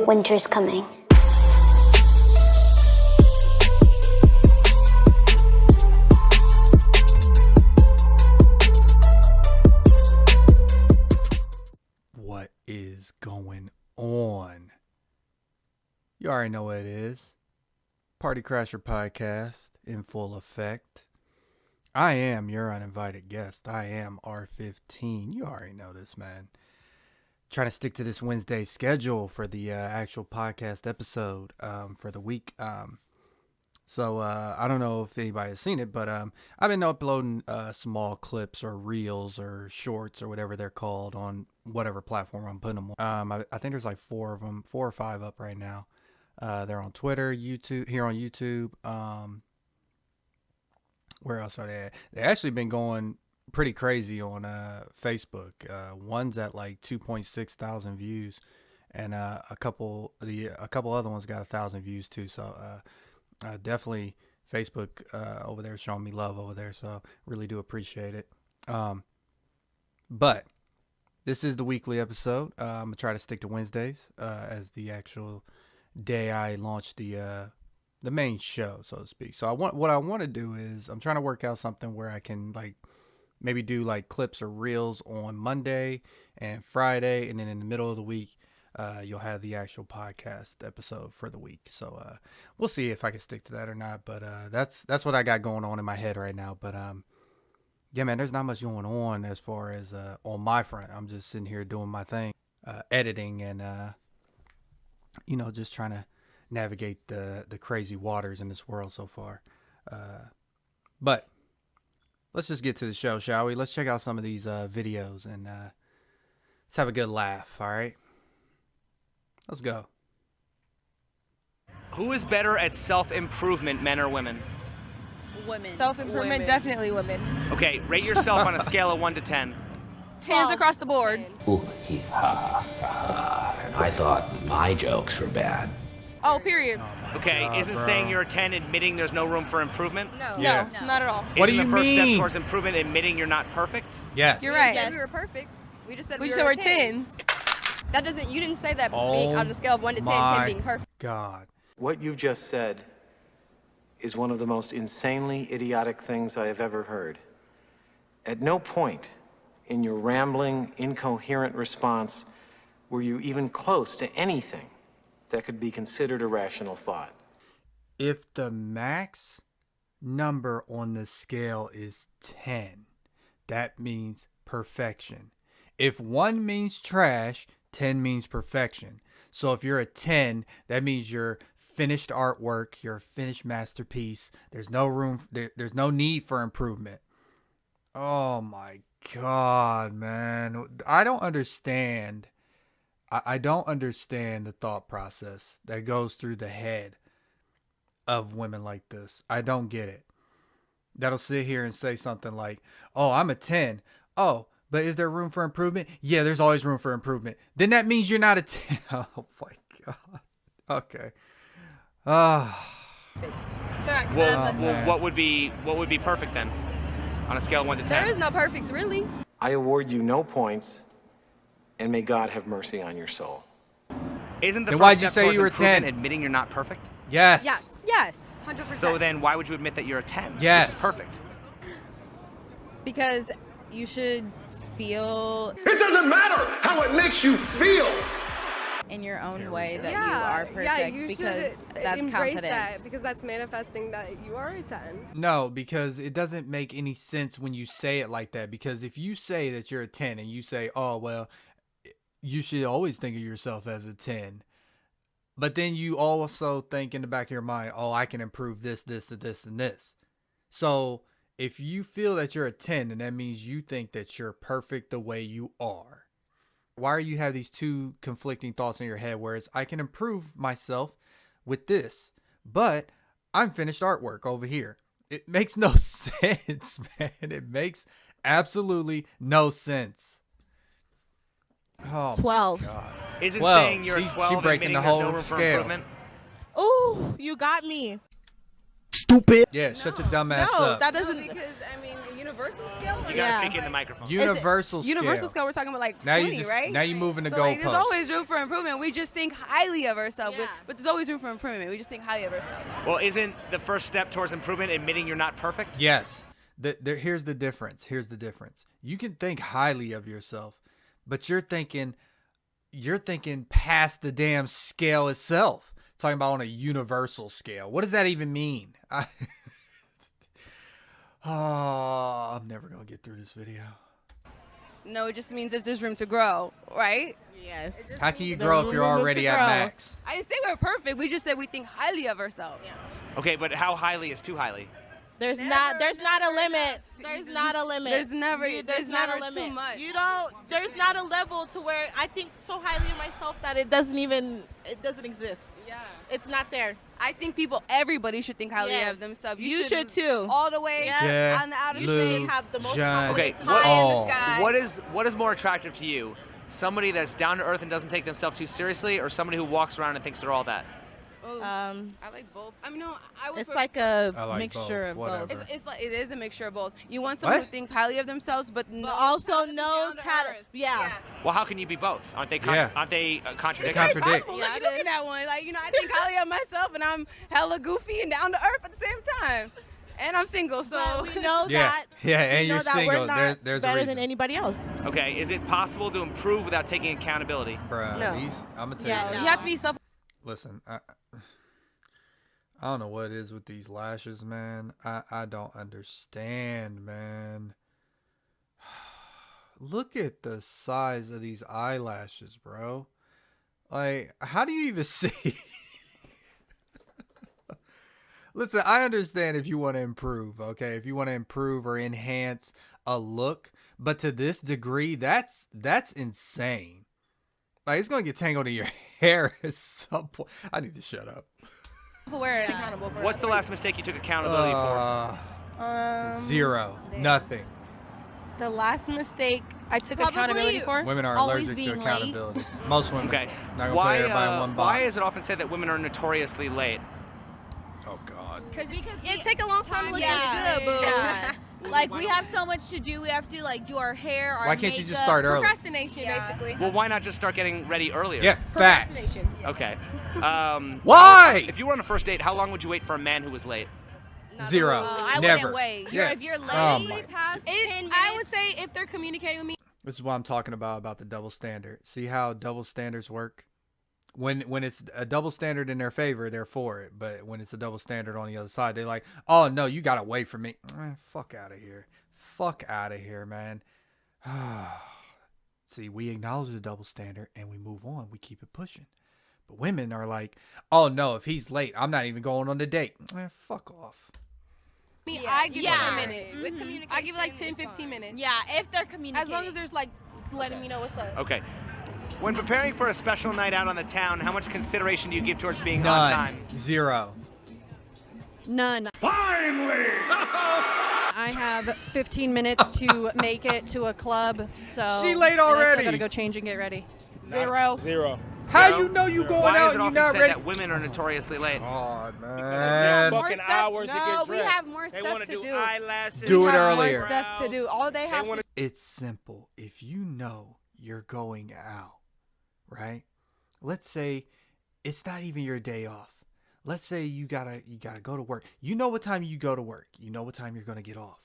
winter's coming. What is going on? You already know what it is. Party Crasher Podcast in full effect. I am your uninvited guest. I am R15. You already know this, man. Trying to stick to this Wednesday schedule for the actual podcast episode for the week. So I don't know if anybody has seen it, but I've been uploading small clips or reels or shorts or whatever they're called on whatever platform I'm putting them on. I think there's like 4 or 5 up right now. They're on Twitter, YouTube, here on YouTube. Where else are they at? They've actually been going pretty crazy on Facebook. One's at like 2.6 thousand views, and a couple other ones got 1,000 views too. So definitely Facebook over there showing me love over there. So really do appreciate it. But this is the weekly episode. I'm gonna try to stick to Wednesdays as the actual day I launch the main show, so to speak. So what I want to do is I'm trying to work out something where I can like maybe do like clips or reels on Monday and Friday, and then in the middle of the week you'll have the actual podcast episode for the week. So we'll see if I can stick to that or not. But that's what I got going on in my head right now. But yeah, man, there's not much going on as far as on my front. I'm just sitting here doing my thing, editing and just trying to navigate the crazy waters in this world so far. But let's just get to the show, shall we? Let's check out some of these videos and let's have a good laugh, all right? Let's go. Who is better at self-improvement, men or women? Women. Self-improvement, definitely women. Okay, rate yourself on a scale of 1 to 10. 10s across the board. Ooh, hee, ha, I thought my jokes were bad. Oh, period. Okay, isn't saying you're a 10 admitting there's no room for improvement? No, Yeah. no, not at all. What do Isn't you the first mean? step towards improvement admitting you're not perfect? Yes. You're right. Said we were perfect. We just said We we said were we're 10. 10s. That doesn't. You didn't say that Oh being on a scale of 1 to 10, 10 my being perfect. God. What you just said is one of the most insanely idiotic things I have ever heard. At no point in your rambling, incoherent response were you even close to anything that could be considered a rational thought. If the max number on the scale is 10, that means perfection. If 1 means trash, 10 means perfection. So if you're a 10, that means you're finished artwork, you're a finished masterpiece. There's no room, there's no need for improvement. Oh my God, man. I don't understand. I don't understand the thought process that goes through the head of women like this. I don't get it. That'll sit here and say something like, oh, I'm a 10. Oh, but is there room for improvement? Yeah, there's always room for improvement. Then that means you're not a 10. Oh my God. Okay. Facts. Well, what would be perfect then? On a scale of 1 to 10? There is no perfect, really. I award you no points, and may God have mercy on your soul. Isn't the Then first why'd you step say towards you were improvement 10? admitting you're not perfect? Yes. Yes, 100%. So then why would you admit that you're a 10? Yes. Which is perfect. Because you should feel It doesn't matter how it makes you feel. in your own way that you are perfect, because that's embrace confidence. that, because that's manifesting that you are a 10. No, because it doesn't make any sense when you say it like that. Because if you say that you're a 10 and you say, oh, well, you should always think of yourself as a 10. But then you also think in the back of your mind, oh, I can improve this, this, and this, and this. So if you feel that you're a 10, then that means you think that you're perfect the way you are. Why are you have these two conflicting thoughts in your head where it's, I can improve myself with this, but I'm finished artwork over here? It makes no sense, man. It makes absolutely no sense. Oh, 12. my God. Isn't 12. saying you're a She 12 breaking the admitting there's whole no room for scale. improvement? Ooh, you got me. Stupid. Yeah, shut your dumb ass No, up. that doesn't. Because, I mean, universal scale? You gotta speak in the microphone. Universal scale. Universal scale, we're talking about like Now 20, right? Now you're moving the So goalpost. like, there's always room for improvement. We just think highly of ourselves, but there's always room for improvement. We just think highly of ourselves. Well, isn't the first step towards improvement admitting you're not perfect? Yes. Here's the difference. You can think highly of yourself, but you're thinking past the damn scale itself. Talking about on a universal scale. What does that even mean? I'm never going to get through this video. No, it just means that there's room to grow, right? Yes. How can you grow if you're already at max? I didn't say we're perfect. We just said we think highly of ourselves. Okay, but how highly is too highly? There's not a limit. There's not a limit. There's not a limit. Too much. There's not a level to where I think so highly of myself that it doesn't exist. Yeah. It's not there. I think everybody should think highly of themselves. You should too. All the way on the outer space. Have the most Okay, confidence high in the sky. what is more attractive to you? Somebody that's down to earth and doesn't take themselves too seriously, or somebody who walks around and thinks they're all that? I like both. I mean, no, it's like a like mixture both. of both. It is a mixture of both. You want someone who thinks highly of themselves, but also knows how to. Yeah. Well, how can you be both? Aren't they contradictory? Contradict. Look at that one. Like, I think highly of myself, and I'm hella goofy and down to earth at the same time. And I'm single, so but we know that. Yeah, and you're single. We're not there's better a reason. than anybody else. Okay, is it possible to improve without taking accountability? Bruh, No. I'm gonna tell you. you have to be self. Listen, I don't know what it is with these lashes, man. I don't understand, man. Look at the size of these eyelashes, bro. Like, how do you even see? Listen, I understand if you want to improve, okay? If you want to improve or enhance a look, but to this degree, that's insane. Like, it's going to get tangled in your hair at some point. I need to shut up. Aware and accountable for. What's the last mistake you took accountability for? Zero. Nothing. The last mistake I took accountability for? Women are always allergic to being accountability. Most women. Okay. Not gonna put everybody in one box. Why is it often said that women are notoriously late? Oh God. Because it take a long time to look Yeah. good, boo. Yeah. Like, we have so much to do. We have to, like, do our hair, our Why can't you just makeup. start early? Procrastination, basically. Well, why not just start getting ready earlier? Yeah, facts. Procrastination. Okay. Why? If you were on a first date, how long would you wait for a man who was late? Zero. I Never. wouldn't wait. Yeah. If you're late, Oh my. Past 10 minutes. I would say if they're communicating with me. This is what I'm talking about the double standard. See how double standards work? When it's a double standard in their favor, they're for it. But when it's a double standard on the other side, they're like, oh, no, you got to wait for me. Fuck out of here. Fuck out of here, man. See, we acknowledge the double standard and we move on. We keep it pushing. But women are like, oh, no, if he's late, I'm not even going on the date. Fuck off. I give it 10 Yeah. minutes. With communication, I give it like 10, it's 15 fine. minutes. yeah, if they're communicating. As long as there's like letting me know what's up. Okay. When preparing for a special night out on the town, how much consideration do you give towards being on None. time? Zero. None. Finally! I have 15 minutes to make it to a club, so She late and I already. still gotta go change and get ready. Zero. How you know you going Why out is it and you often not said ready? that women are notoriously late? Oh, They man. have fucking hours to get dressed. we have more They stuff want to to do. eyelashes. Do We it have earlier. More stuff to do. All they have to It's simple. If you know you're going out, right? Let's say it's not even your day off. Let's say you gotta go to work. You know what time you go to work. You know what time you're gonna get off.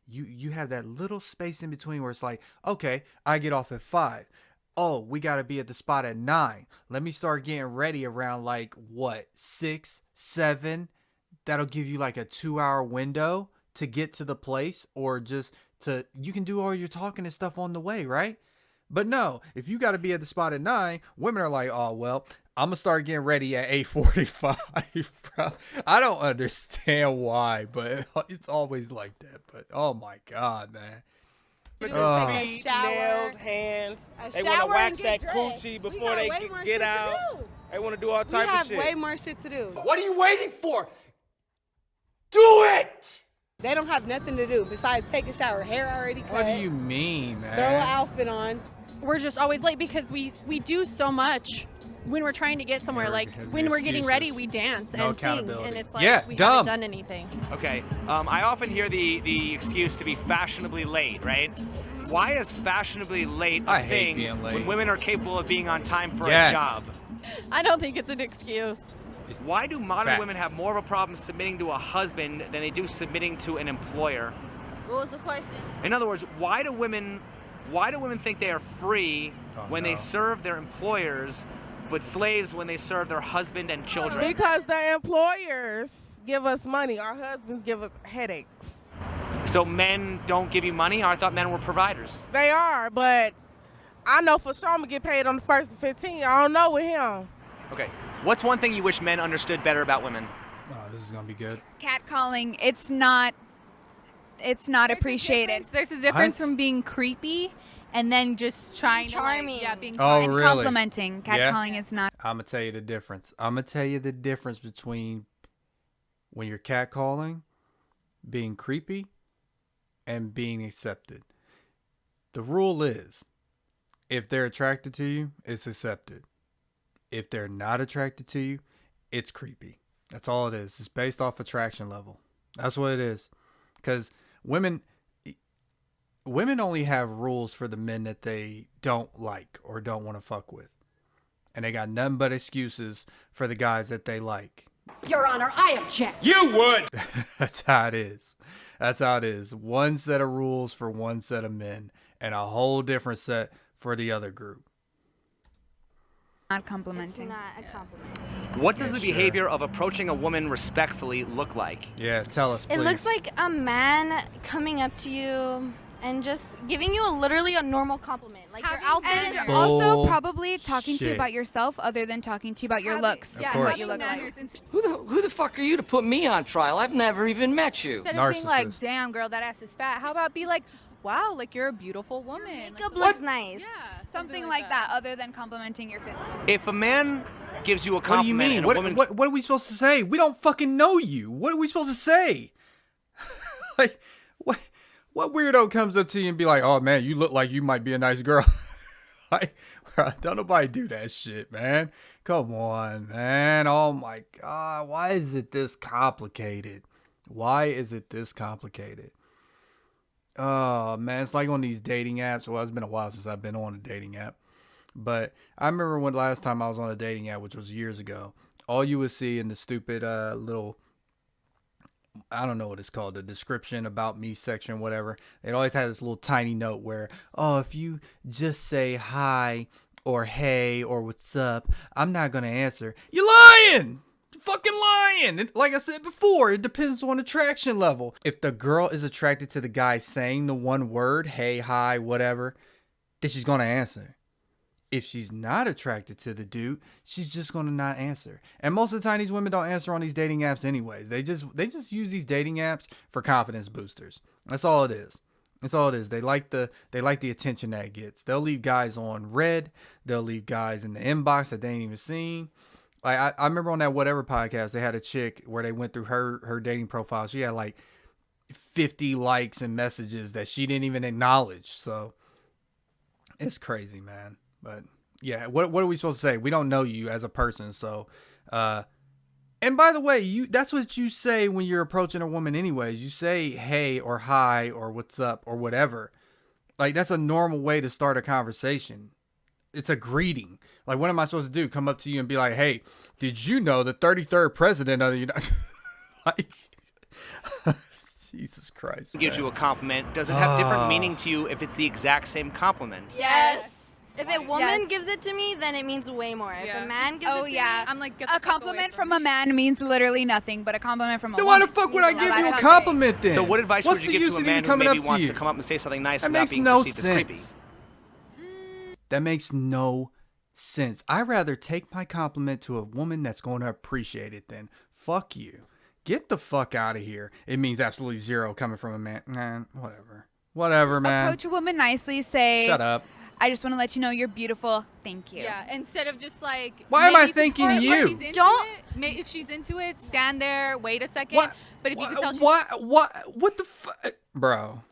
You have that little space in between where it's like, okay, I get off at 5. Oh, we gotta be at the spot at 9. Let me start getting ready around like what, 6, 7. That'll give you like a 2-hour window to get to the place, or just you can do all your talking and stuff on the way, right? But no, if you got to be at the spot at 9, women are like, oh, well, I'm going to start getting ready at 8:45, bro. I don't understand why, but it's always like that. But, oh, my God, man. do. Oh. Take a Feet, shower. nails, hands. A They want to shower wax and that get dressed. coochie We before got they way more shit get to out. do. They want to do all We type of have shit. way more shit to do. What are you waiting for? Do it! They don't have nothing to do besides take a shower, hair already cut, What do you mean, man? throw an outfit on. We're just always late because we do so much when we're trying to get somewhere, Eric like has when the we're getting ready, excuses. we dance No and sing, accountability. and it's like Yeah, we dumb. haven't done anything. Okay. I often hear the excuse to be fashionably late, right? Why is fashionably late a I hate thing being late. when women are capable of being on time for Yes. a job? I don't think it's an excuse. Why do modern Facts. women have more of a problem submitting to a husband than they do submitting to an employer? What was the question? In other words, why do women think they are free when they serve their employers, but slaves when they serve their husband and children? Because the employers give us money. Our husbands give us headaches. So men don't give you money? I thought men were providers. They are, but I know for sure I'm going to get paid on the 1st and 15th. I don't know with him. Okay. What's one thing you wish men understood better about women? Oh, this is gonna be good. Catcalling, it's not appreciated. There's a difference What? from being creepy and then just trying Charming. to, like, being Oh, And really? complimenting. Catcalling Yeah. is not. I'm gonna tell you the difference. I'm gonna tell you the difference between when you're catcalling, being creepy, and being accepted. The rule is, if they're attracted to you, it's accepted. If they're not attracted to you, it's creepy. That's all it is. It's based off attraction level. That's what it is. Because women only have rules for the men that they don't like or don't want to fuck with. And they got nothing but excuses for the guys that they like. Your Honor, I object. You would! That's how it is. That's how it is. One set of rules for one set of men and a whole different set for the other group. Not complimenting. Not a compliment. What does Yeah, the sure. behavior of approaching a woman respectfully look like? Yeah, tell us, please. It looks like a man coming up to you and just giving you literally a normal compliment, like your outfit. And Bull also probably talking to you shit. about yourself other than talking to you about your looks. Of course. What you look like. Who the fuck are you to put me on trial? I've never even met you. Instead of being like, Narcissist. damn, girl, that ass is fat. How about be like, wow, like you're a beautiful woman. Makeup Like, looks nice. yeah, Something like that other than complimenting your physical. If a man gives you a What do you compliment mean? and a What, woman... what are we supposed to say? We don't fucking know you. What are we supposed to say? Like, what weirdo comes up to you and be like, oh man, you look like you might be a nice girl? Like, bro, don't nobody do that shit, man. Come on, man. Oh my God. Why is it this complicated? Why is it this complicated? Oh man, it's like on these dating apps. Well, it's been a while since I've been on a dating app. But I remember when last time I was on a dating app, which was years ago, all you would see in the stupid little, I don't know what it's called, the description about me section, whatever. It always had this little tiny note where, oh, if you just say hi or hey or what's up, I'm not going to answer. You're lying! You're fucking lying! And like I said before, it depends on attraction level. If the girl is attracted to the guy saying the one word, hey, hi, whatever, then she's going to answer. If she's not attracted to the dude, she's just going to not answer. And most of the time, these women don't answer on these dating apps anyways. They just use these dating apps for confidence boosters. That's all it is. That's all it is. They like the attention that it gets. They'll leave guys on red. They'll leave guys in the inbox that they ain't even seen. Like I remember on that Whatever podcast, they had a chick where they went through her dating profile. She had like 50 likes and messages that she didn't even acknowledge. So it's crazy, man. But yeah, what are we supposed to say? We don't know you as a person. So, and by the way, that's what you say when you're approaching a woman anyways. You say hey or hi or what's up or whatever. Like that's a normal way to start a conversation. It's a greeting. Like what am I supposed to do? Come up to you and be like, hey, did you know the 33rd president of the United like Jesus Christ. Gives you a compliment. Does it have different meaning to you if it's the exact same compliment? Yes. If a woman gives it to me, then it means way more. If a man gives it to me, I'm like, A compliment from a man means literally nothing, but a compliment from a Then woman. why the fuck would I means give you a lot. compliment then? So what advice What's would you the give use to a of man even who coming maybe up to wants you? to come up and say something nice That without makes being no perceived as creepy? sense. That makes no sense. I'd rather take my compliment to a woman that's going to appreciate it than fuck you. Get the fuck out of here. It means absolutely zero coming from a man. Man, whatever. Whatever, man. Approach a woman nicely. Say, Shut up. I just want to let you know you're beautiful. Thank you. Yeah, instead of just like. Why am I maybe thanking if you? she's into it, if she's into it, stand there, wait a second. What? But if you can tell she's. What the fuck? Bro.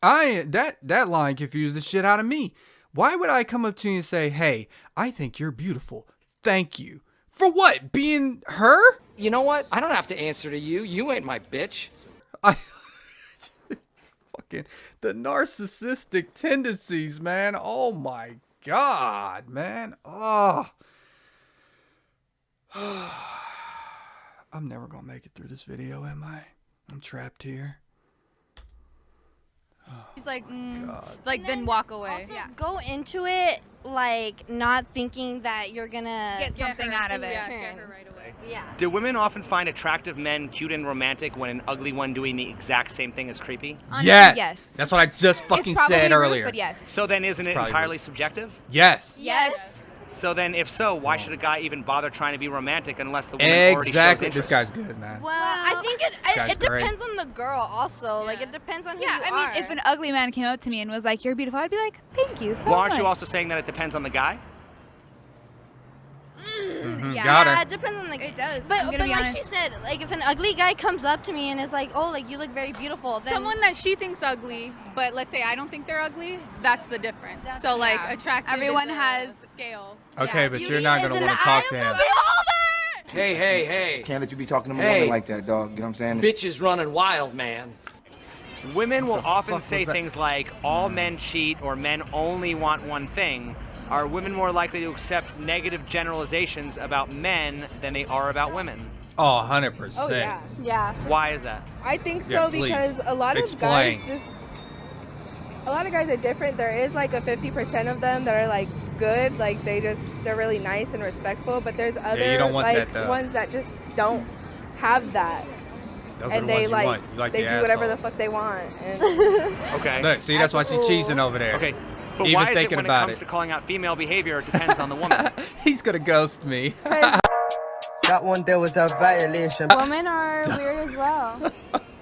That line confused the shit out of me. Why would I come up to you and say, hey, I think you're beautiful. thank you. For what? Being her? You know what? I don't have to answer to you. You ain't my bitch. Fucking the narcissistic tendencies, man. Oh my God, man. Oh. I'm never gonna make it through this video, am I? I'm trapped here. He's like, then walk away. Also, go into it like not thinking that you're gonna Get something out of it. Yeah. Get her right away. Yeah. Do women often find attractive men cute and romantic when an ugly one doing the exact same thing is creepy? Yes. That's what I just fucking said rude, earlier. but yes. So then isn't it probably entirely rude. subjective? Yes. Yes. So then if so, why should a guy even bother trying to be romantic unless the woman already shows Exactly. interest? This guy's good, man. Well, I think guy's it great. depends on the girl also. Like it depends on who you I are. mean, if an ugly man came up to me and was like, "You're beautiful," I'd be like, "Thank you so Well, aren't much." you also saying that it depends on the guy? Yeah, Got her. it depends on the. It does. But, I'm gonna but be like honest. she said, like if an ugly guy comes up to me and is like, "Oh, like you look very beautiful," then Someone that she thinks ugly, but let's say I don't think they're ugly, that's the difference. So like attractive Everyone is a has- scale. Okay, Yeah, but beauty you're not is gonna in want the to talk eye to of him. the beholder! Hey. Can't let you be talking to a Hey. woman like that, dog. You know what I'm saying? Bitch is running wild, man. Women will the often fuck say was that? things like, all men cheat or men only want one thing. Are women more likely to accept negative generalizations about men than they are about women? Oh, 100%. Oh yeah. Yeah. Why is that? I think so Yeah, please. because a lot of Explain. guys are different. There is like a 50% of them that are like good, like they're really nice and respectful, but there's other you don't want like that, though. ones that just don't have that. Those are And the they ones like, you want. You like they the do whatever the assholes. fuck they want. And Okay. Look, see, that's why she's cheesing over there. Okay. But Even why is it thinking when it about comes it. to calling out female behavior, it depends on the woman? He's gonna ghost me. That one there was a violation. Women are weird as well.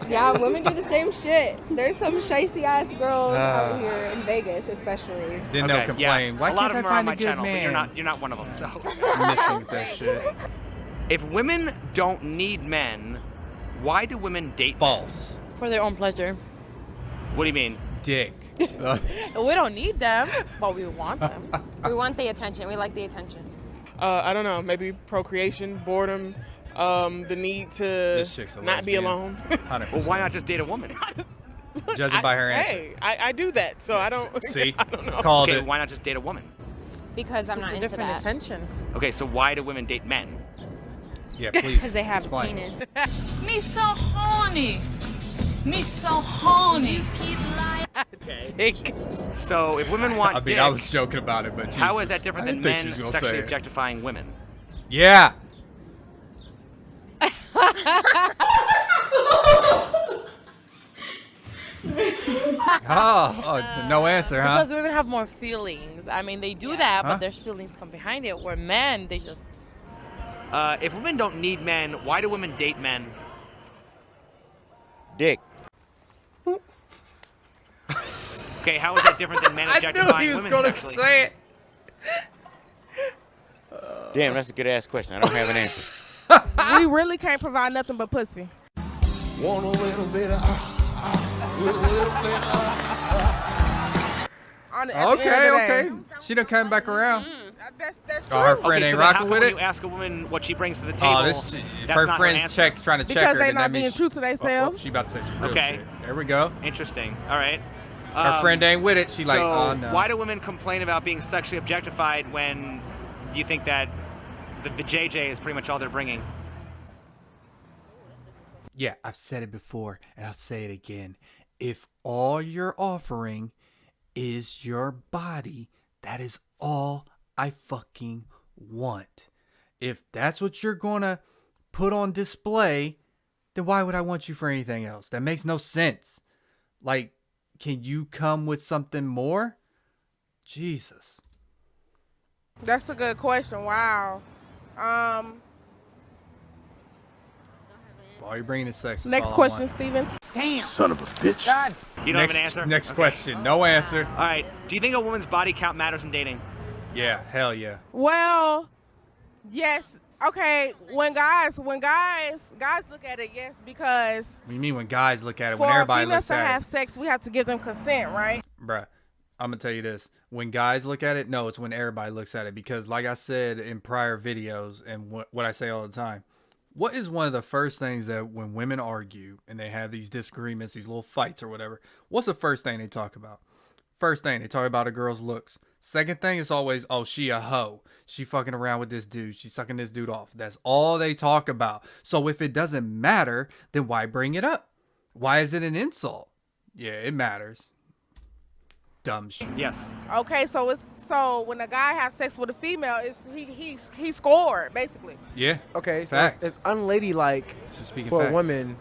yeah, women do the same shit. There's some shicey ass girls out here in Vegas, especially. Then they'll complain. Why a lot can't of I them are on find my a good channel, man? but you're not one of them. So Missing that shit. if women don't need men, why do women date? False. For their own pleasure. What do you mean? Dick. We don't need them, but we want them. We want the attention. We like the attention. I don't know. Maybe procreation, boredom, the need to This chick's a not be lesbian. alone. 100%. Well, why not just date a woman? Judging by her answer. Hey, I do that, so I don't. See? I don't know. Called Okay, it. why not just date a woman? Because I'm It's not a into different that. attention. Okay, so why do women date men? Yeah, please. Because they have explain. penis. Me so horny. Me so horny. Okay. So if women want I mean, dick, I was joking about it, but how Jesus, is that different I than didn't think she men was gonna sexually say it. objectifying women? Yeah. No answer, huh? Because women have more feelings. I mean, they do that, Huh? but there's feelings come behind it. Where men, they just. If women don't need men, why do women date men? Dick. Okay, how is that different than men I objectifying knew he was women gonna sexually? say it. Damn, that's a good ass question. I don't have an answer. We really can't provide nothing but pussy. Want a little bit of At the end of the Okay. day. She done came back around. That's Oh, her true. friend Okay, ain't so then rocking how with come it? when you ask a woman what she brings to the table, Oh, that's her not friend's answer? trying to check Because her. they then not that being means true to themselves. she about to say some real Okay. shit. There we go. Interesting. All right. Her friend ain't with it. She like, so oh no. why do women complain about being sexually objectified when you think that the JJ is pretty much all they're bringing? Yeah, I've said it before, and I'll say it again. If all you're offering is your body, that is all I fucking want. If that's what you're gonna put on display, then why would I want you for anything else? That makes no sense. Like, can you come with something more? Jesus. That's a good question. Wow. Why are you bringing the sex? That's Next all I question, want. Stephen. Damn. Son of a bitch. God. You don't next, have an answer? Next Okay. question. No answer. All right. Do you think a woman's body count matters in dating? Yeah, hell yeah. Well, yes. Okay. When guys look at it, yes, because What do you mean when guys look at it? for When everybody females looks to at have it? sex, we have to give them consent, right? Bruh. I'm gonna tell you this: when guys look at it, no, it's when everybody looks at it. Because, like I said in prior videos, and what I say all the time, what is one of the first things that when women argue and they have these disagreements, these little fights or whatever, what's the first thing they talk about? First thing they talk about a girl's looks. Second thing is always, oh, she a hoe. She fucking around with this dude. She's sucking this dude off. That's all they talk about. So if it doesn't matter, then why bring it up? Why is it an insult? Yeah, it matters. Dumb shit. Yes. Okay, so when a guy has sex with a female, he scored basically. Yeah. Okay, so Facts. it's unladylike Just speaking for facts. a woman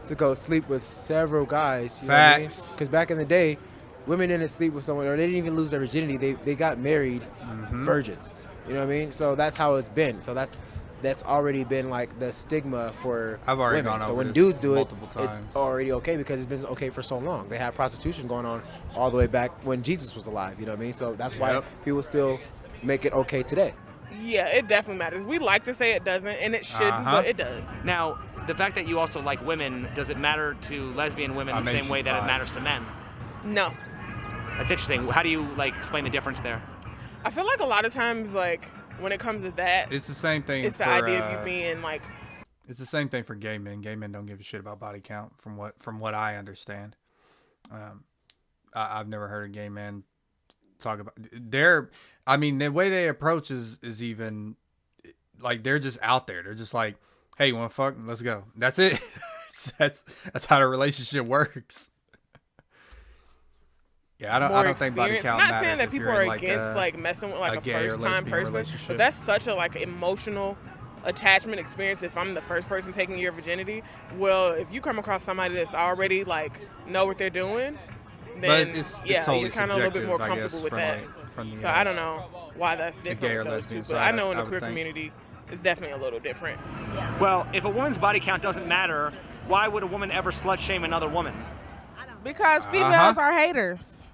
to go sleep with several guys. You know what I mean? Facts. Because back in the day, women didn't sleep with someone, or they didn't even lose their virginity. They got married virgins. You know what I mean? So that's how it's been. So that's already been like the stigma for I've already women. gone So over when this dudes do it, multiple times. it's already okay because it's been okay for so long. They had prostitution going on all the way back when Jesus was alive. You know what I mean? So that's why people still make it okay today. Yeah, it definitely matters. We like to say it doesn't, and it shouldn't, but it does. Now, the fact that you also like women, does it matter to lesbian women the same way that it matters to men? No. That's interesting. How do you explain the difference there? I feel like a lot of times, when it comes to that, It's the same thing. it's for, the idea of you being It's the same thing for gay men. Gay men don't give a shit about body count, from what I understand. I've never heard a gay man talk about the way they approach is even like they're just out there. They're just like, hey, you want to fuck? Let's go. That's it. that's how the relationship works. Yeah, I don't think body count matters. I'm not saying that if people you're are in, against messing with a gay or first time lesbian person, relationship. but that's such a emotional attachment experience. If I'm the first person taking your virginity, well, if you come across somebody that's already know what they're doing, then it's totally you're kind of a little bit more subjective, I comfortable guess, with that. from the, So I don't know why that's gay different or with those lesbian two, but side, I know in I the would queer think. community, it's definitely a little different. Well, if a woman's body count doesn't matter, why would a woman ever slut shame another woman? Because females are haters.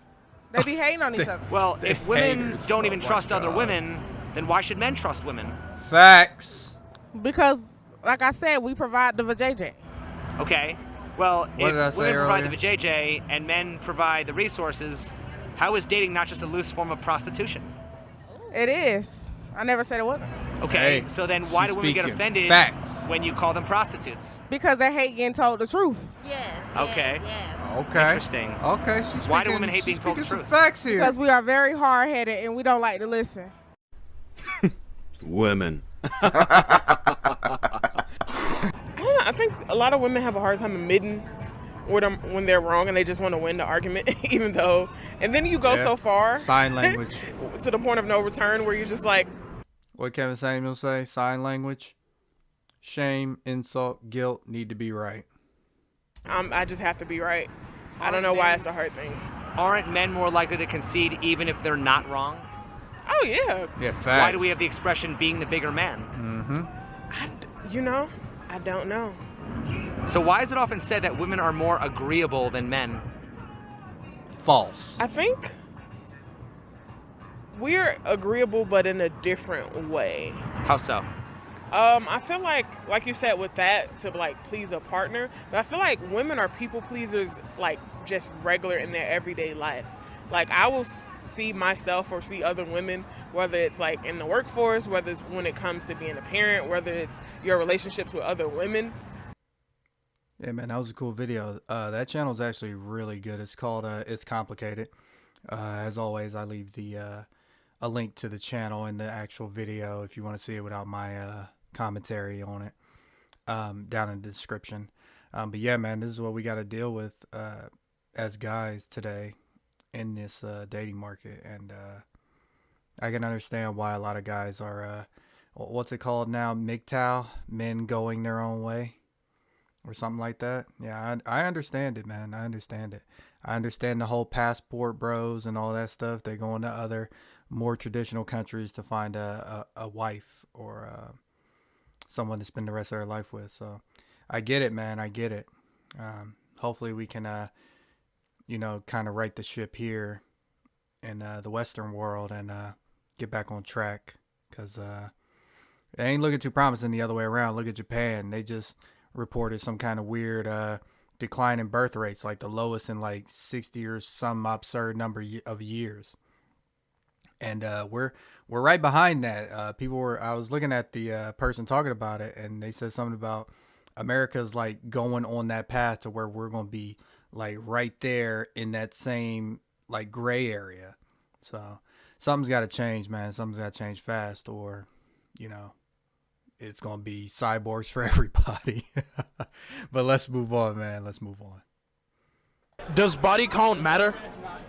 They be hating on each other. Well, if women don't even trust other women, then why should men trust women? Facts. Because, like I said, we provide the vajayjay. Okay. Well, What did I if say women provide earlier? the vajayjay and men provide the resources, how is dating not just a loose form of prostitution? It is. I never said it wasn't. Okay, Hey, so then why she's do women get speaking offended facts. when you call them prostitutes? Because they hate getting told the truth. Yes. Okay. Okay. Interesting. Okay. She's Why do speaking- women hate she's being told the speaking some truth? facts here. Because we are very hard-headed and we don't like to listen. Women. I think a lot of women have a hard time admitting when they're wrong and they just want to win the argument, even though. And then you go so far. Sign language. To the point of no return, where you're just like. What Kevin Samuels say? Sign language. Shame, insult, guilt need to be right. I just have to be right. I don't know why it's a hard thing. Aren't men more likely to concede even if they're not wrong? Oh, yeah. Yeah, facts. Why do we have the expression being the bigger man? Mm-hmm. I don't know. So why is it often said that women are more agreeable than men? False. I think we're agreeable, but in a different way. How so? I feel like you said with that, to please a partner, but I feel like women are people pleasers, just regular in their everyday life. I will see myself or see other women, whether it's in the workforce, whether it's when it comes to being a parent, whether it's your relationships with other women. Yeah, man, that was a cool video. That channel is actually really good. It's called It's Complicated. As always, I leave a link to the channel in the actual video if you want to see it without my commentary on it down in the description. But yeah, man, this is what we got to deal with as guys today in this dating market. And I can understand why a lot of guys are, what's it called now? MGTOW, men going their own way. Or something like that. Yeah, I understand it, man. I understand it. I understand the whole passport bros and all that stuff. They're going to other more traditional countries to find a wife or someone to spend the rest of their life with. So I get it, man. I get it. Hopefully we can, kind of right the ship here in the Western world and get back on track. Because it ain't looking too promising the other way around. Look at Japan. They just reported some kind of weird declining birth rates, like the lowest in like 60 or some absurd number of years. And we're right behind that. I was looking at the person talking about it, and they said something about America's like going on that path to where we're going to be like right there in that same like gray area. So something's got to change, man. Something's got to change fast, or, you know, it's going to be cyborgs for everybody. But let's move on, man. Let's move on. Does body count matter?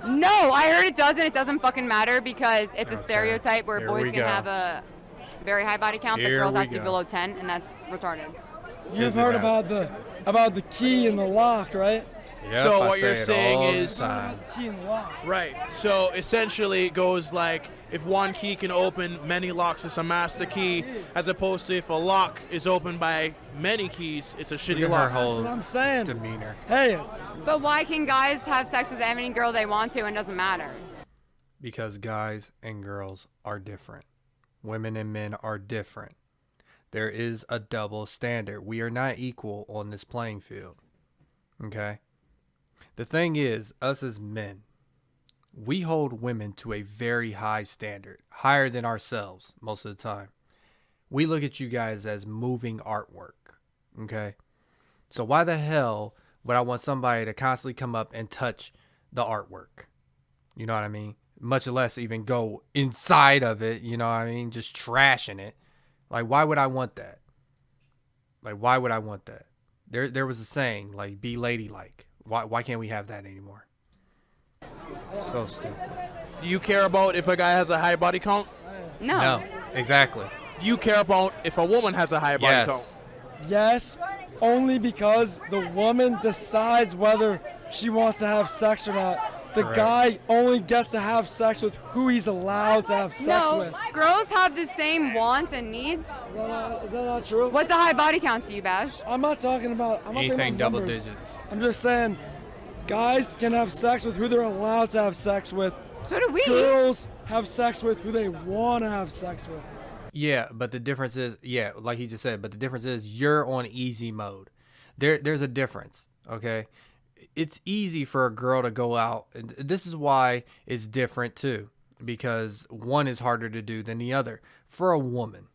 No, I heard it doesn't. It doesn't fucking matter because it's a stereotype where boys can have a very high body count, but girls have to be below 10, and that's retarded. You've heard about the key and the lock, right? Yep, so I what you're say it saying all the is time. Key and lock. right. So essentially, it goes like if one key can open many locks, it's a master key, as opposed to if a lock is opened by many keys, it's a shitty lock. That's what I'm saying. Demeanor. Hey, But why can guys have sex with any girl they want to and it doesn't matter? Because guys and girls are different. Women and men are different. There is a double standard. We are not equal on this playing field. Okay? The thing is, us as men, we hold women to a very high standard, higher than ourselves most of the time. We look at you guys as moving artwork. Okay? So why the hell would I want somebody to constantly come up and touch the artwork? You know what I mean? Much less even go inside of it, you know what I mean? Just trashing it. Like, why would I want that? Like, why would I want that? There was a saying, like, be ladylike. Why can't we have that anymore? So stupid. Do you care about if a guy has a high body count? No. Exactly. Do you care about if a woman has a high body count? yes, only because the woman decides whether she wants to have sex or not. The Correct. guy only gets to have sex with who he's allowed to have sex No, with. girls have the same wants and needs. Is that not true? What's a high body count to you, Bash? I'm not talking about. I'm not talking Anything about double numbers. digits. I'm just saying, guys can have sex with who they're allowed to have sex with. So do we. Girls have sex with who they want to have sex with. Yeah, but the difference is, like he just said, but the difference is you're on easy mode. There's a difference, okay? It's easy for a girl to go out, and this is why it's different too, because one is harder to do than the other. For a woman,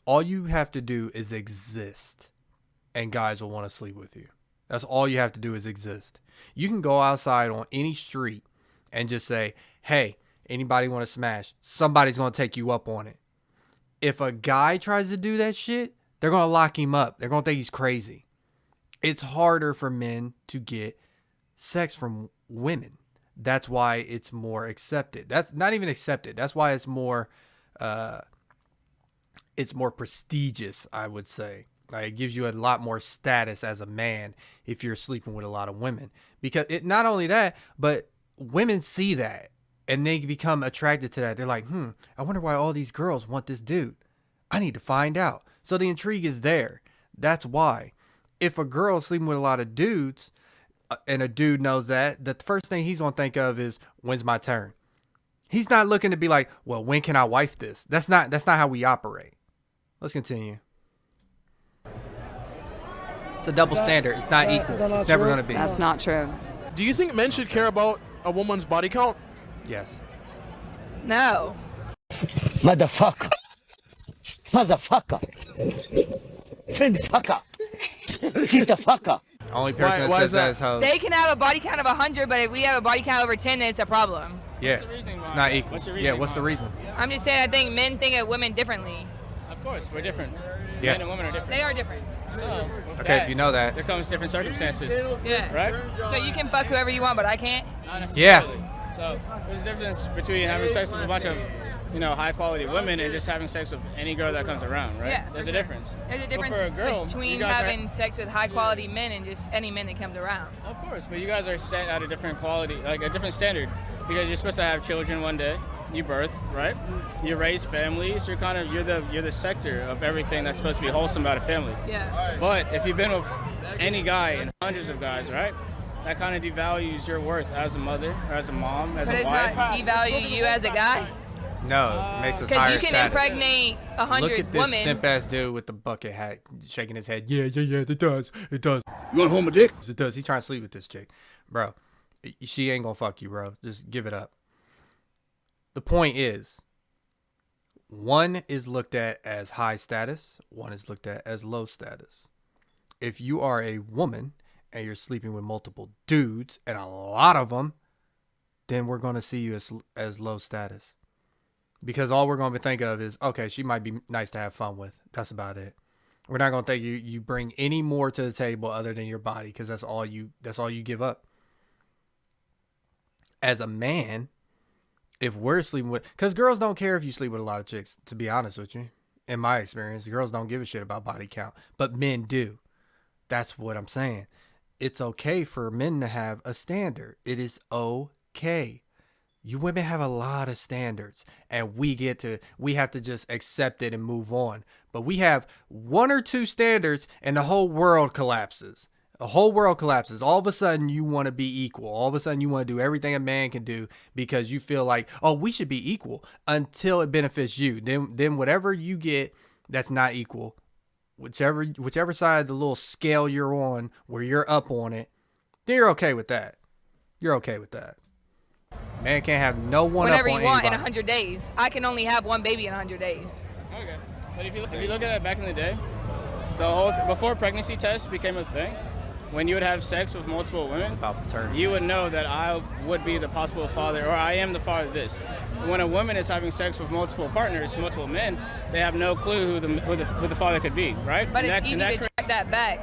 all you have to do is exist, and guys will want to sleep with you. That's all you have to do is exist. You can go outside on any street and just say, hey, anybody want to smash? Somebody's going to take you up on it. If a guy tries to do that shit, they're going to lock him up. They're going to think he's crazy. It's harder for men to get sex from women. That's why it's more accepted. That's not even accepted. That's why it's more prestigious, I would say. Like, it gives you a lot more status as a man if you're sleeping with a lot of women. Because it not only that, but women see that and they become attracted to that. They're like, I wonder why all these girls want this dude. I need to find out. So the intrigue is there. That's why. If a girl is sleeping with a lot of dudes, and a dude knows that, the first thing he's going to think of is, when's my turn? He's not looking to be like, well, when can I wife this? That's not how we operate. Let's continue. It's a double standard. It's not equal. It's never going to be. That's not true. Do you think men should care about a woman's body count? Yes. No. Motherfucker. Motherfucker. Fucker. She's the fucker. Only person that says that is hoes. They can have a body count of 100, but if we have a body count over 10, then it's a problem. Yeah, it's not equal. What's the reason? I'm just saying I think men think of women differently. Of course, we're different. Yeah. Men and women are different. They are different. So, Okay, if you know that. There comes different circumstances. Yeah. Right? So you can fuck whoever you want, but I can't? Not necessarily. Yeah. So there's a difference between having sex with a bunch of, high quality women and just having sex with any girl that comes around, right? Yeah, There's a difference. There's a But difference for a girl, between you guys having sex with high quality men and just any men that comes around. Of course, but you guys are set at a different quality, like a different standard, because you're supposed to have children one day. You birth, right? You raise families. You're the sector of everything that's supposed to be wholesome about a family. Yeah. But if you've been with any guy and hundreds of guys, right? That kind of devalues your worth as a mother, or as a mom, as But a it's wife. not devalue you as a guy? No, it makes us Because higher you can status. impregnate 100 Look at this women. simp ass dude with the bucket hat shaking his head. Yeah, it does. It does. You want to hold my dick? It does. He's trying to sleep with this chick. Bro, she ain't gonna fuck you, bro. Just give it up. The point is, one is looked at as high status, one is looked at as low status. If you are a woman and you're sleeping with multiple dudes, and a lot of them, then we're going to see you as low status. Because all we're going to think of is, okay, she might be nice to have fun with. That's about it. We're not going to think you bring any more to the table other than your body, because that's all you give up. As a man, if we're sleeping with, because girls don't care if you sleep with a lot of chicks, to be honest with you. In my experience, girls don't give a shit about body count, but men do. That's what I'm saying. It's okay for men to have a standard. It is okay. You women have a lot of standards, and we have to just accept it and move on. But we have one or two standards, and the whole world collapses. The whole world collapses. All of a sudden, you want to be equal. All of a sudden, you want to do everything a man can do because you feel like, oh, we should be equal until it benefits you. Then whatever you get that's not equal, whichever side of the little scale you're on, where you're up on it, then you're okay with that. You're okay with that. Man can't have no one Whenever up on you want anybody. in 100 days. I can only have one baby in 100 days. Okay. But if you look at it back in the day, before pregnancy tests became a thing, when you would have sex with multiple women, you would know that I would be the possible father, or I am the father of this. When a woman is having sex with multiple partners, multiple men, they have no clue who the father could be, right? But it's easy to track that back.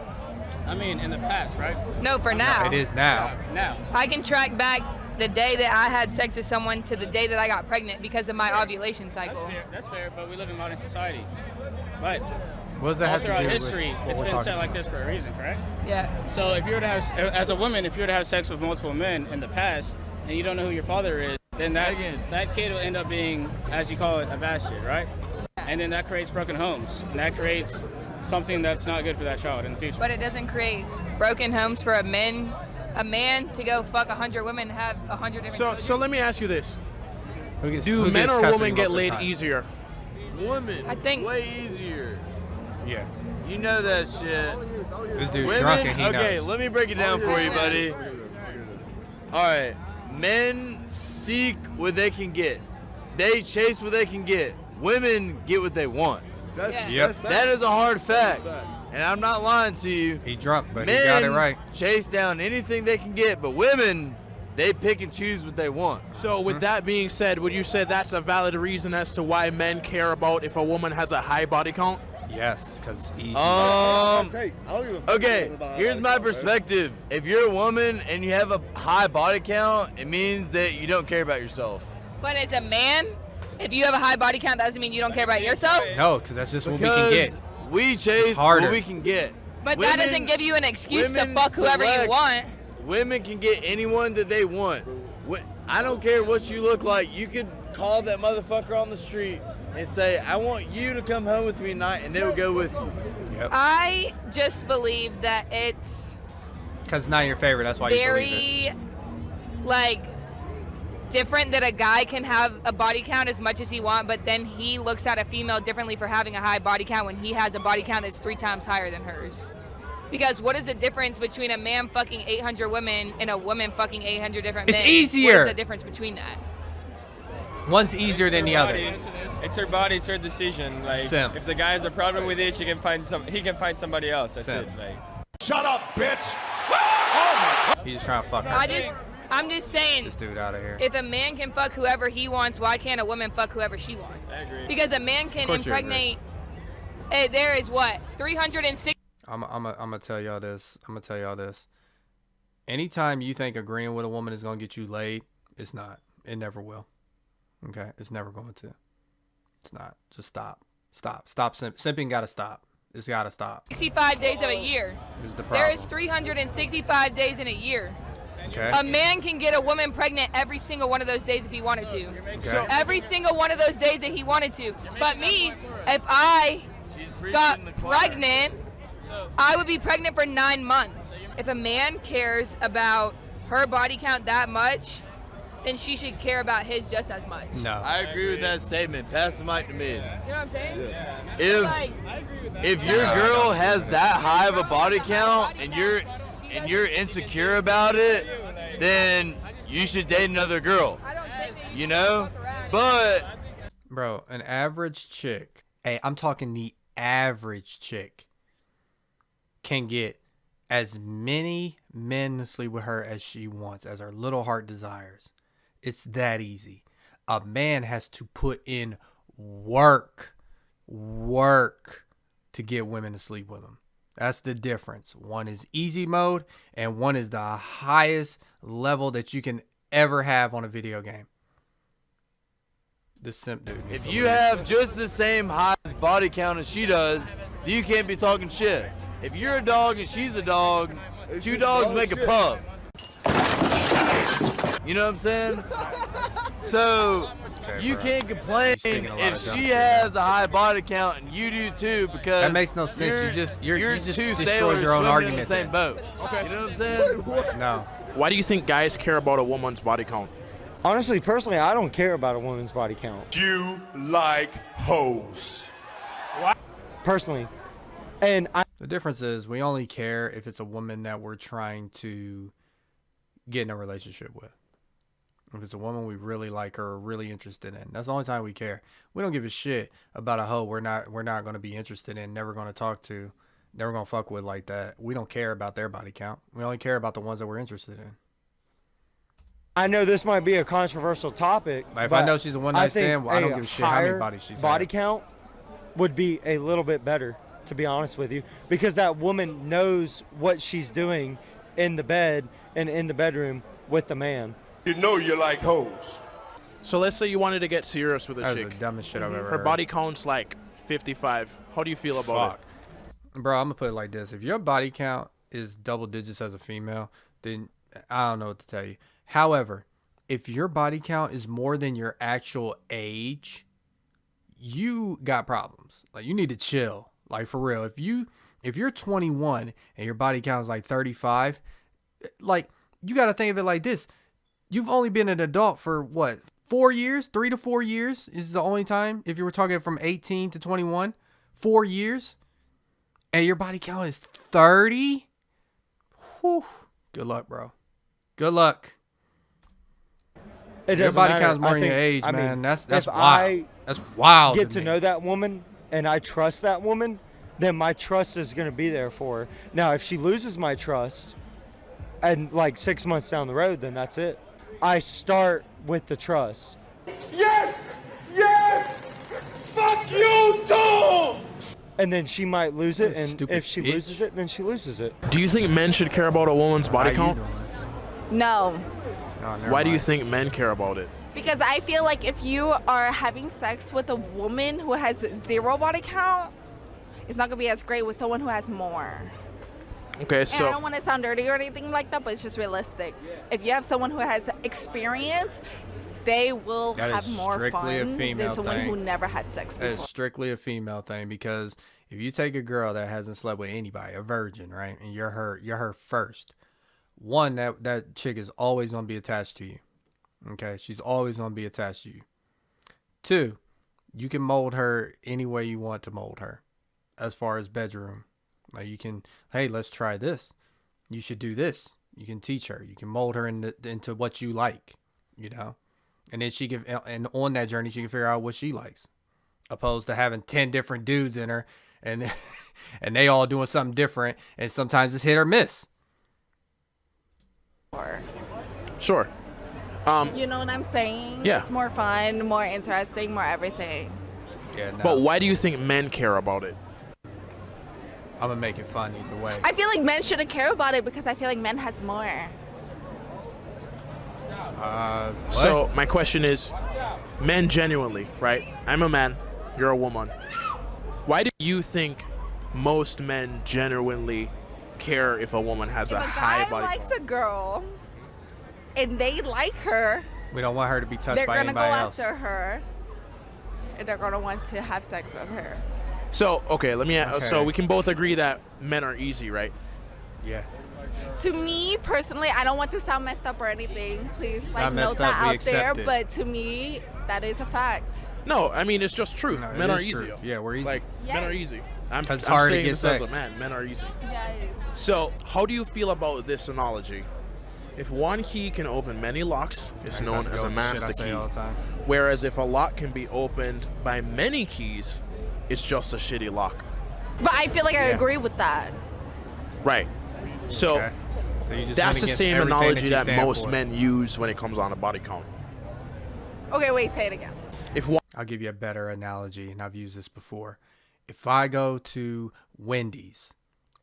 I mean, in the past, right? No, for now. It is now. Now. I can track back the day that I had sex with someone to the day that I got pregnant because of my ovulation cycle. That's fair, but we live in modern society. But what does that all have to throughout do with history, what it's we're been talking set like about? this for a reason, correct? Yeah. So if you were to have, as a woman, if you were to have sex with multiple men in the past and you don't know who your father is, then that kid will end up being, as you call it, a bastard, right? And then that creates broken homes, and that creates something that's not good for that child in the future. But it doesn't create broken homes for a man to go fuck 100 women and have 100 different children. So let me ask you this: who do men gets or custody women get most of the laid time? easier? Women. I think way easier. Yeah. You know that shit. This dude's Women, drunk and he okay, knows. let me break it down for you, buddy. All right, men seek what they can get. They chase what they can get. Women get what they want. That is a hard fact. And I'm not lying to you. He drunk, but Men he got it right. chase down anything they can get, but women, they pick and choose what they want. So with that being said, would you say that's a valid reason as to why men care about if a woman has a high body count? Yes, because easy. Okay, here's my perspective. If you're a woman and you have a high body count, it means that you don't care about yourself. But as a man, if you have a high body count, that doesn't mean you don't care about yourself. No, because that's just what we can get. We chase what we can get. But that doesn't give you an excuse to fuck whoever you want. Women can get anyone that they want. I don't care what you look like. You could call that motherfucker on the street and say, I want you to come home with me tonight, and they will go with you. Yep. I just believe that it's Because it's not your favorite, that's why you believe it. very, different that a guy can have a body count as much as he wants, but then he looks at a female differently for having a high body count when he has a body count that's 3 times higher than hers. Because what is the difference between a man fucking 800 women and a woman fucking 800 different men? It's easier. What is the difference between that? One's easier than the other. It's her body, it's her decision. Simp. If the guy has a problem with it, he can find somebody else. That's Simp. it. Shut up, bitch! He's just trying to fuck her. I'm just saying, This dude out of here. if a man can fuck whoever he wants, why can't a woman fuck whoever she wants? I agree. Because a man can Of course you impregnate. There is what 360. I'm gonna tell y'all this. Anytime you think agreeing with a woman is gonna get you laid, it's not. It never will. Okay, it's never going to. It's not. Just stop. Simping gotta stop. It's gotta stop. 65 days of a year. This is the There is problem. 365 days in a year. Okay. A man can get a woman pregnant every single one of those days if he wanted to. Okay. Every single one of those days that he wanted to. But me, if I got pregnant, I would be pregnant for 9 months. If a man cares about her body count that much, then she should care about his just as much. No. I agree with that statement. Pass the mic to me. You know what I'm saying? If your girl has that high of a body count and you're insecure about it, then you should date another girl. You know? But bro, an average chick, hey, I'm talking the average chick, can get as many men to sleep with her as she wants, as her little heart desires. It's that easy. A man has to put in work to get women to sleep with him. That's the difference. One is easy mode, and one is the highest level that you can ever have on a video game. The simp dude. if you have just the same high body count as she does, you can't be talking shit. If you're a dog and she's a dog, two dogs make a pup. You know what I'm saying? So you can't complain if she has a high body count and you do too, because that makes no sense. You just two destroyed sailors your own swimming argument. in the same boat. Okay. You know what I'm saying? No. Why do you think guys care about a woman's body count? Honestly, personally, I don't care about a woman's body count. You like hoes. Personally. And the difference is we only care if it's a woman that we're trying to get in a relationship with. If it's a woman we really like or are really interested in, that's the only time we care. We don't give a shit about a hoe we're not going to be interested in, never going to talk to, never going to fuck with like that. We don't care about their body count. We only care about the ones that we're interested in. I know this might be a controversial topic. Like if I know she's a one night stand, well, I don't give a shit how many bodies she's body had. count would be a little bit better, to be honest with you, because that woman knows what she's doing in the bed and in the bedroom with the man. You know you like hoes. So let's say you wanted to get serious with a That's chick. the dumbest shit I've ever Her heard. body count's like 55. How do you feel about it? Bro, I'm gonna put it like this. If your body count is double digits as a female, then I don't know what to tell you. However, if your body count is more than your actual age, you got problems. Like, you need to chill. Like, for real. If you're 21 and your body count is like 35, like, you got to think of it like this. You've only been an adult for what, 4 years? 3 to 4 years is the only time. If you were talking from 18 to 21, 4 years, and your body count is 30, whew, good luck, bro. Good luck. It Your doesn't body matter. count's more I than think- your age, I mean, man. That's if wild. I That's wild. get to me. know that woman and I trust that woman, then my trust is going to be there for her. Now, if she loses my trust and like 6 months down the road, then that's it. I start with the trust. Yes! Yes! Fuck you too! And then she might lose it, You and stupid if she bitch. loses it, then she loses it. Do you think men should care about a woman's body How you count? doing? No. Oh, never Why do you mind. think men care about it? Because I feel like if you are having sex with a woman who has 0 body count, it's not going to be as great with someone who has more. Okay, And I don't so want to sound dirty or anything like that, but it's just realistic. If you have someone who has experience, they will That have is more strictly a fun female than someone thing. who never had sex before. It's strictly a female thing, because if you take a girl that hasn't slept with anybody, a virgin, right, and you're her first, one, that chick is always gonna be attached to you. Okay, she's always gonna be attached to you. 2, you can mold her any way you want to mold her, as far as bedroom. Like, you can, hey, let's try this. You should do this. You can teach her. You can mold her into what you like, you know, and then she can, and on that journey she can figure out what she likes, opposed to having 10 different dudes in her and and they all doing something different, and sometimes it's hit or miss. sure. You know what I'm saying? Yeah. It's more fun, more interesting, more everything. Yeah, no, But why do you think men care about it? I'm gonna make it fun either way. I feel like men shouldn't care about it because I feel like men has more. What? So my question is, men genuinely, right? I'm a man, you're a woman. Why do you think most men genuinely care if a woman has If a a high guy body likes count? a girl and they like her, we don't want her to be touched they're by gonna go anybody else. after her and they're gonna want to have sex with her. So, okay, let me Okay. so we can both agree that men are easy, right? Yeah. To me personally, I don't want to sound messed up or anything. Please, like, note that out there. But to me, that is a fact. No, I mean, it's just truth. No, Men are easy. True. Yeah, we're easy. Like, men are easy. I'm hard to saying get this sex. as a man. Men are easy. Yes. So, how do you feel about this analogy? If one key can open many locks, it's known as a master key. Whereas if a lock can be opened by many keys, it's just a shitty lock. But I feel like I agree with that. Right. So, that's the same analogy that most men use when it comes on a body count. Okay, wait, say it again. I'll give you a better analogy, and I've used this before. If I go to Wendy's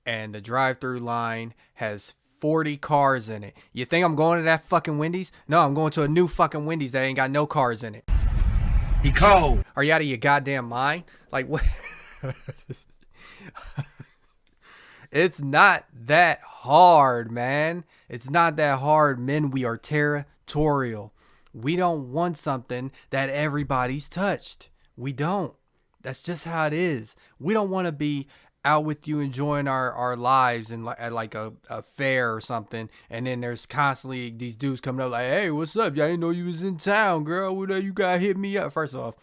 and the drive-through line has 40 cars in it, you think I'm going to that fucking Wendy's? No, I'm going to a new fucking Wendy's that ain't got no cars in it. He cold. Are you out of your goddamn mind? Like, what? It's not that hard, man. It's not that hard. Men, we are territorial. We don't want something that everybody's touched. We don't. That's just how it is. We don't want to be out with you enjoying our lives and at like a fair or something, and then there's constantly these dudes coming up like, hey, what's up? I didn't know you was in town, girl. You gotta hit me up. First off,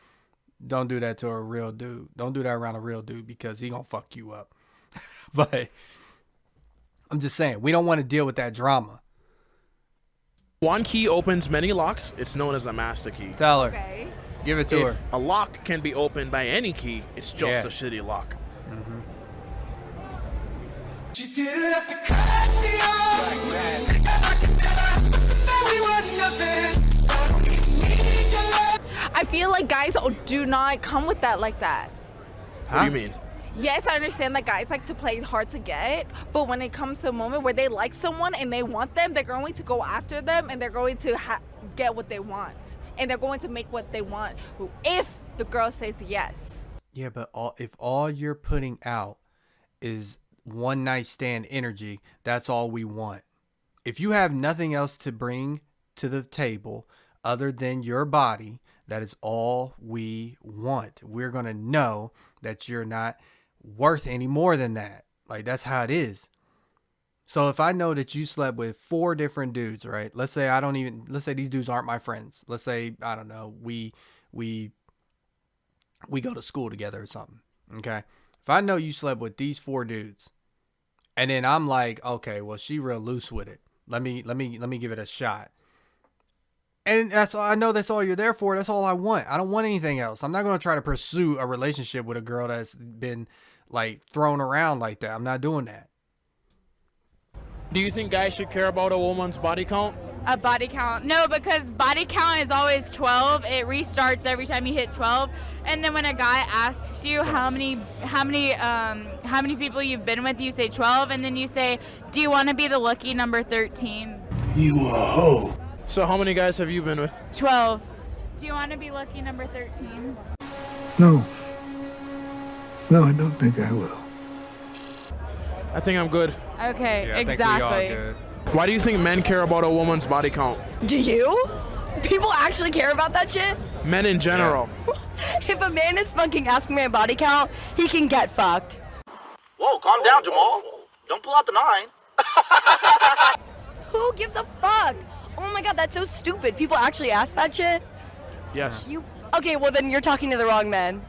don't do that to a real dude. Don't do that around a real dude because he gonna fuck you up. But I'm just saying, we don't want to deal with that drama. One key opens many locks. It's known as a master key. Tell her. Okay. Give it to her. If a lock can be opened by any key, it's just a shitty lock. Mm-hmm. She didn't have to cut me off. I feel like guys do not come with that like that. What do you mean? Yes, I understand that guys like to play hard to get, but when it comes to a moment where they like someone and they want them, they're going to go after them and they're going to get what they want. And they're going to make what they want if the girl says yes. Yeah, but if all you're putting out is one night stand energy, that's all we want. If you have nothing else to bring to the table other than your body, that is all we want. We're going to know that you're not worth any more than that. Like, that's how it is. So if I know that you slept with 4 different dudes, right? Let's say these dudes aren't my friends. Let's say, I don't know, we go to school together or something. Okay. If I know you slept with these 4 dudes, and then I'm like, okay, well, she real loose with it. Let me give it a shot. And that's all I know. That's all you're there for. That's all I want. I don't want anything else. I'm not going to try to pursue a relationship with a girl that's been like thrown around like that. I'm not doing that. Do you think guys should care about a woman's body count? A body count? No, because body count is always 12. It restarts every time you hit 12. And then when a guy asks you how many people you've been with, you say 12, and then you say, "Do you want to be the lucky number 13?" You a hoe. So how many guys have you been with? 12. Do you want to be lucky number 13? No. No, I don't think I will. I think I'm good. Okay, yeah, exactly. I think we all good. Why do you think men care about a woman's body count? Do you? People actually care about that shit? Men in general. If a man is fucking asking me a body count, he can get fucked. Whoa, calm down, Jamal. Don't pull out the 9. Who gives a fuck? Oh my god, that's so stupid. People actually ask that shit? Yes. Okay, well then you're talking to the wrong man.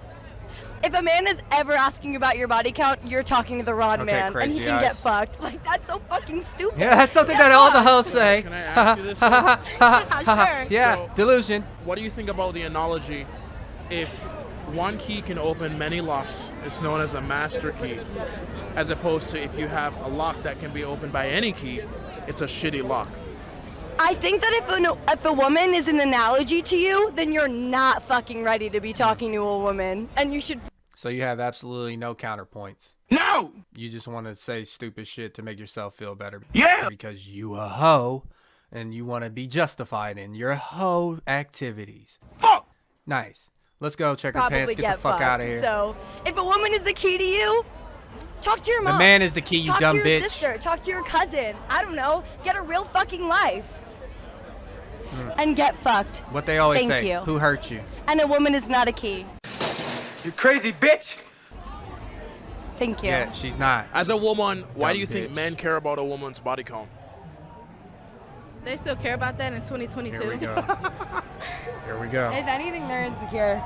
If a man is ever asking you about your body count, you're talking to the wrong man, and he can get fucked. Like, that's so fucking stupid. Yeah, that's something that all the hoes say. Can I ask you this? Sure. Yeah, So, delusion. What do you think about the analogy? If one key can open many locks, it's known as a master key, as opposed to if you have a lock that can be opened by any key, it's a shitty lock. I think that if a woman is an analogy to you, then you're not fucking ready to be talking to a woman, and you should. So you have absolutely no counterpoints. No! You just want to say stupid shit to make yourself feel better. Yeah! Because you a hoe, and you want to be justified in your hoe activities. Fuck! Nice. Let's go check her Probably pants, get the fuck fucked. out of here. So, if a woman is the key to you, talk to your mom. The man is the key, you dumb bitch. Talk to your bitch. sister. Talk to your cousin. I don't know. Get a real fucking life. And get fucked. What they always Thank say, you. who hurt you? And a woman is not a key. You crazy bitch! Thank you. Yeah, she's not. As a woman, why Dumb do you think bitch. men care about a woman's body count? They still care about that in 2022. Here we go. Here we go. If anything, they're insecure.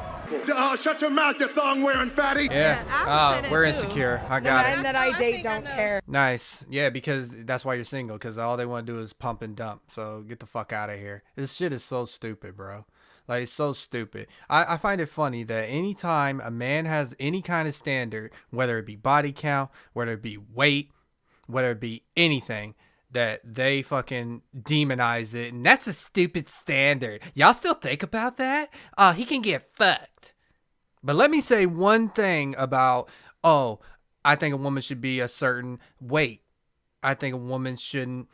Shut your mouth, you thong-wearing fatty. Yeah. I would say that We're too. insecure. I The got men it. that I date don't care. Nice. Yeah, because that's why you're single, because all they want to do is pump and dump. So get the fuck out of here. This shit is so stupid, bro. Like, it's so stupid. I find it funny that anytime a man has any kind of standard, whether it be body count, whether it be weight, whether it be anything, that they fucking demonize it. And that's a stupid standard. Y'all still think about that? Oh, he can get fucked. But let me say one thing about, I think a woman should be a certain weight. I think a woman shouldn't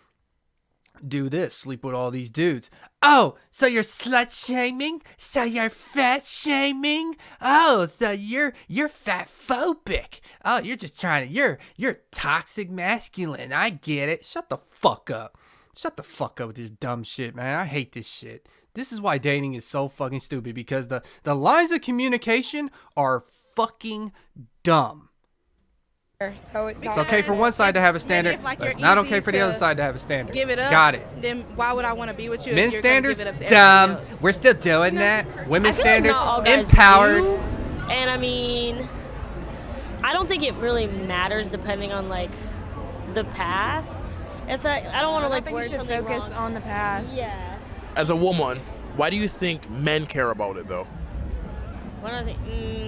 do this, sleep with all these dudes. Oh, so you're slut shaming? So you're fat shaming? Oh, so you're fat phobic. Oh, you're just trying to, you're toxic masculine. I get it. Shut the fuck up. Shut the fuck up with this dumb shit, man. I hate this shit. This is why dating is so fucking stupid, because the lines of communication are fucking dumb. So it's It's okay for one side to have a standard, but it's not okay for the other side to have a standard. Give it up. Got it. Then why would I want to be with you? Men's if you're gonna standards, give it up to dumb. everybody else? We're still doing that. Women's I feel like standards, not all guys empowered. do, and I mean, I don't think it really matters depending on like the past. It's like I don't want to like think word you should something focus wrong. on the past. Yeah. As a woman, why do you think men care about it though? What I think,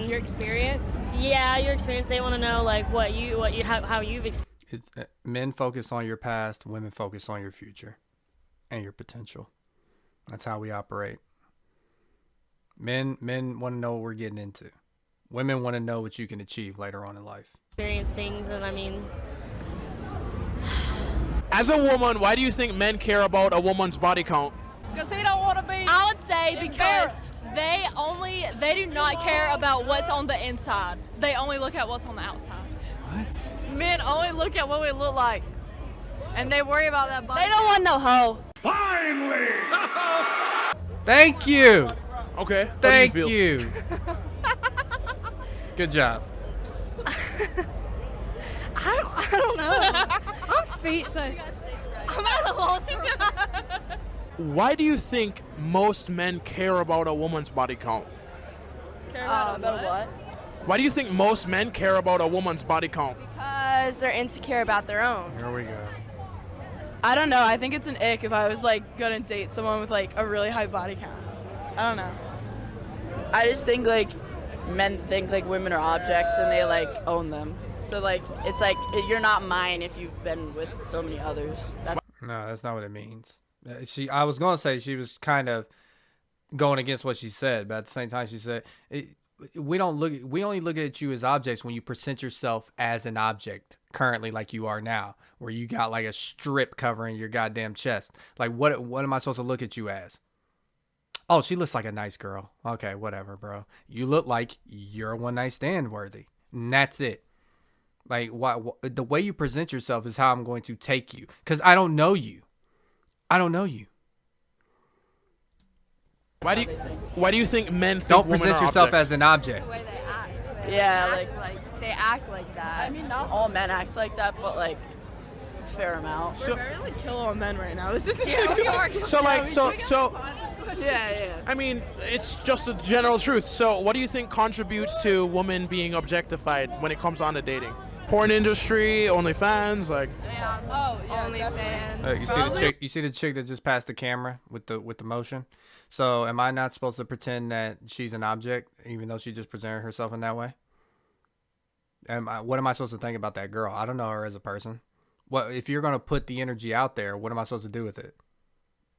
Your experience. yeah, your experience. They want to know like how you've experienced. It's, men focus on your past, women focus on your future and your potential. That's how we operate. Men want to know what we're getting into. Women want to know what you can achieve later on in life. Experience things, and I mean, As a woman, why do you think men care about a woman's body count? Because they don't want to be. I would say because they do not care about what's on the inside. They only look at what's on the outside. What? Men only look at what we look like, and they worry about that body. They don't want no hoe. Finally! Thank you. Okay. How Thank do you. you. Good job. I don't know. I'm speechless. I'm at a loss. Why do you think most men care about a woman's body count? Care about what? Why do you think most men care about a woman's body count? Because they're insecure about their own. Here we go. I don't know. I think it's an ick if I was like gonna date someone with like a really high body count. I don't know. I just think like men think like women are objects and they like own them. So like it's like you're not mine if you've been with so many others. No, that's not what it means. I was going to say she was kind of going against what she said, but at the same time she said we only look at you as objects when you present yourself as an object currently, like you are now, where you got like a strip covering your goddamn chest. Like what am I supposed to look at you as? Oh, she looks like a nice girl. Okay, whatever, bro. You look like you're one night stand worthy. And that's it. Like the way you present yourself is how I'm going to take you, because I don't know you. I don't know you. Why do you think men think Don't women present are yourself objects? as an object. The way they act. Yeah, They act like that. I mean, not all men act like that, but like a fair amount. We're very like kill on men right now. This is Yeah. I mean, it's just a general truth. So, what do you think contributes to women being objectified when it comes on to dating? Porn industry, OnlyFans, like. Yeah. Oh, yeah. OnlyFans. You see the chick that just passed the camera with the motion. So, am I not supposed to pretend that she's an object, even though she just presented herself in that way? What am I supposed to think about that girl? I don't know her as a person. What if you're gonna put the energy out there? What am I supposed to do with it?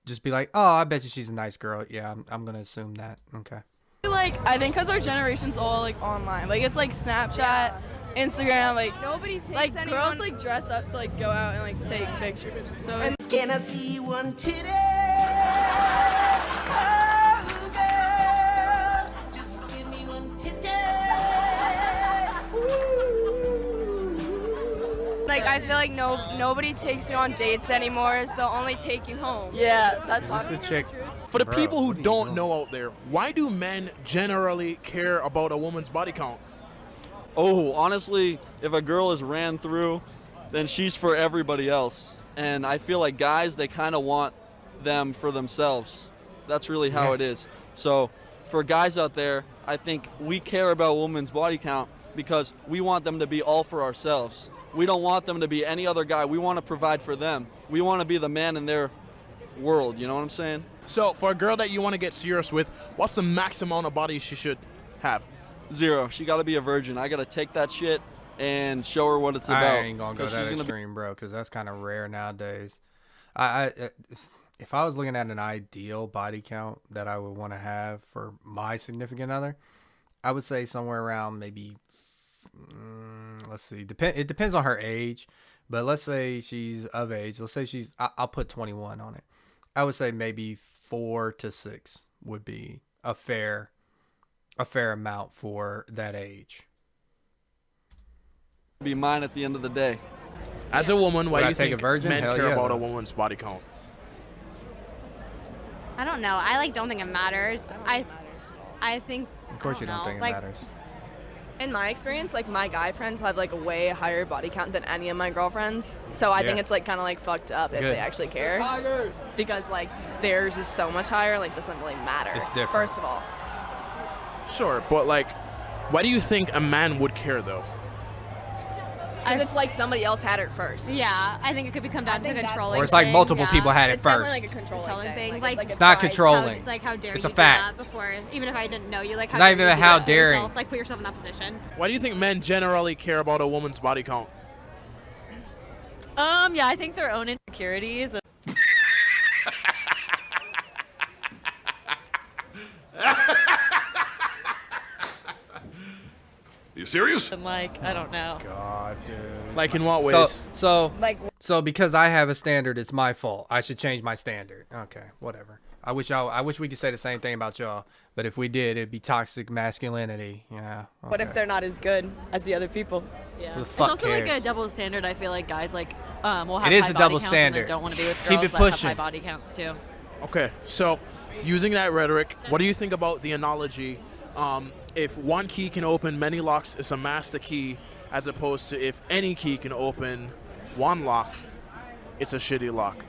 Just be like, oh, I bet you she's a nice girl. Yeah, I'm gonna assume that. Okay. Like I think because our generation's all like online. Like it's like Snapchat, Instagram. Like nobody takes like anyone. girls like dress up to like go out and like take pictures. So Can I see one today? Oh, girl, just give me one today. Like I feel like nobody takes you on dates anymore. They'll only take you home. Yeah, that's the chick. For the Bro, people who what are you don't doing? know out there, why do men generally care about a woman's body count? Oh, honestly, if a girl is ran through, then she's for everybody else. And I feel like guys, they kind of want them for themselves. That's really how it is. So for guys out there, I think we care about women's body count because we want them to be all for ourselves. We don't want them to be any other guy. We want to provide for them. We want to be the man in their world. You know what I'm saying? So for a girl that you want to get serious with, what's the max amount of body she should have? 0. She got to be a virgin. I got to take that shit and show her what it's about. I ain't gonna go that extreme, bro, because that's kind of rare nowadays. If I was looking at an ideal body count that I would want to have for my significant other, I would say somewhere around maybe, let's see, it depends on her age, but let's say she's of age. Let's say I'll put 21 on it. I would say maybe 4 to 6 would be a fair amount for that age. Be mine at the end of the day. As a woman, why do you think men care about a woman's body count? I don't know. I don't think it matters. I think. Of course you don't think it matters. In my experience, my guy friends have a way higher body count than any of my girlfriends. So I think it's kind of fucked up if they actually care. Because theirs is so much higher, doesn't really matter. It's different. First of all. Sure, but why do you think a man would care though? Because it's somebody else had it first. Yeah, I think it could come down to controlling. Or it's multiple people had it first. It's definitely controlling thing. It's not controlling. How dare it's you a fact. do that before, even if I didn't know you. It's not even how daring. Yourself, put yourself in that position. Why do you think men generally care about a woman's body count? Yeah, I think their own insecurities. You serious? And I don't know. God, dude. In what ways? So because I have a standard, it's my fault. I should change my standard. Okay, whatever. I wish we could say the same thing about y'all, but if we did, it'd be toxic masculinity. Yeah. Okay. What if they're not as good as the other people? Yeah. It's also a double standard. I feel like guys will have it is high a body double counts standard. And they don't want to be with Keep girls it that pushing. have high body counts too. Okay, so using that rhetoric, what do you think about the analogy? If one key can open many locks, it's a master key, as opposed to if any key can open one lock, it's a shitty lock.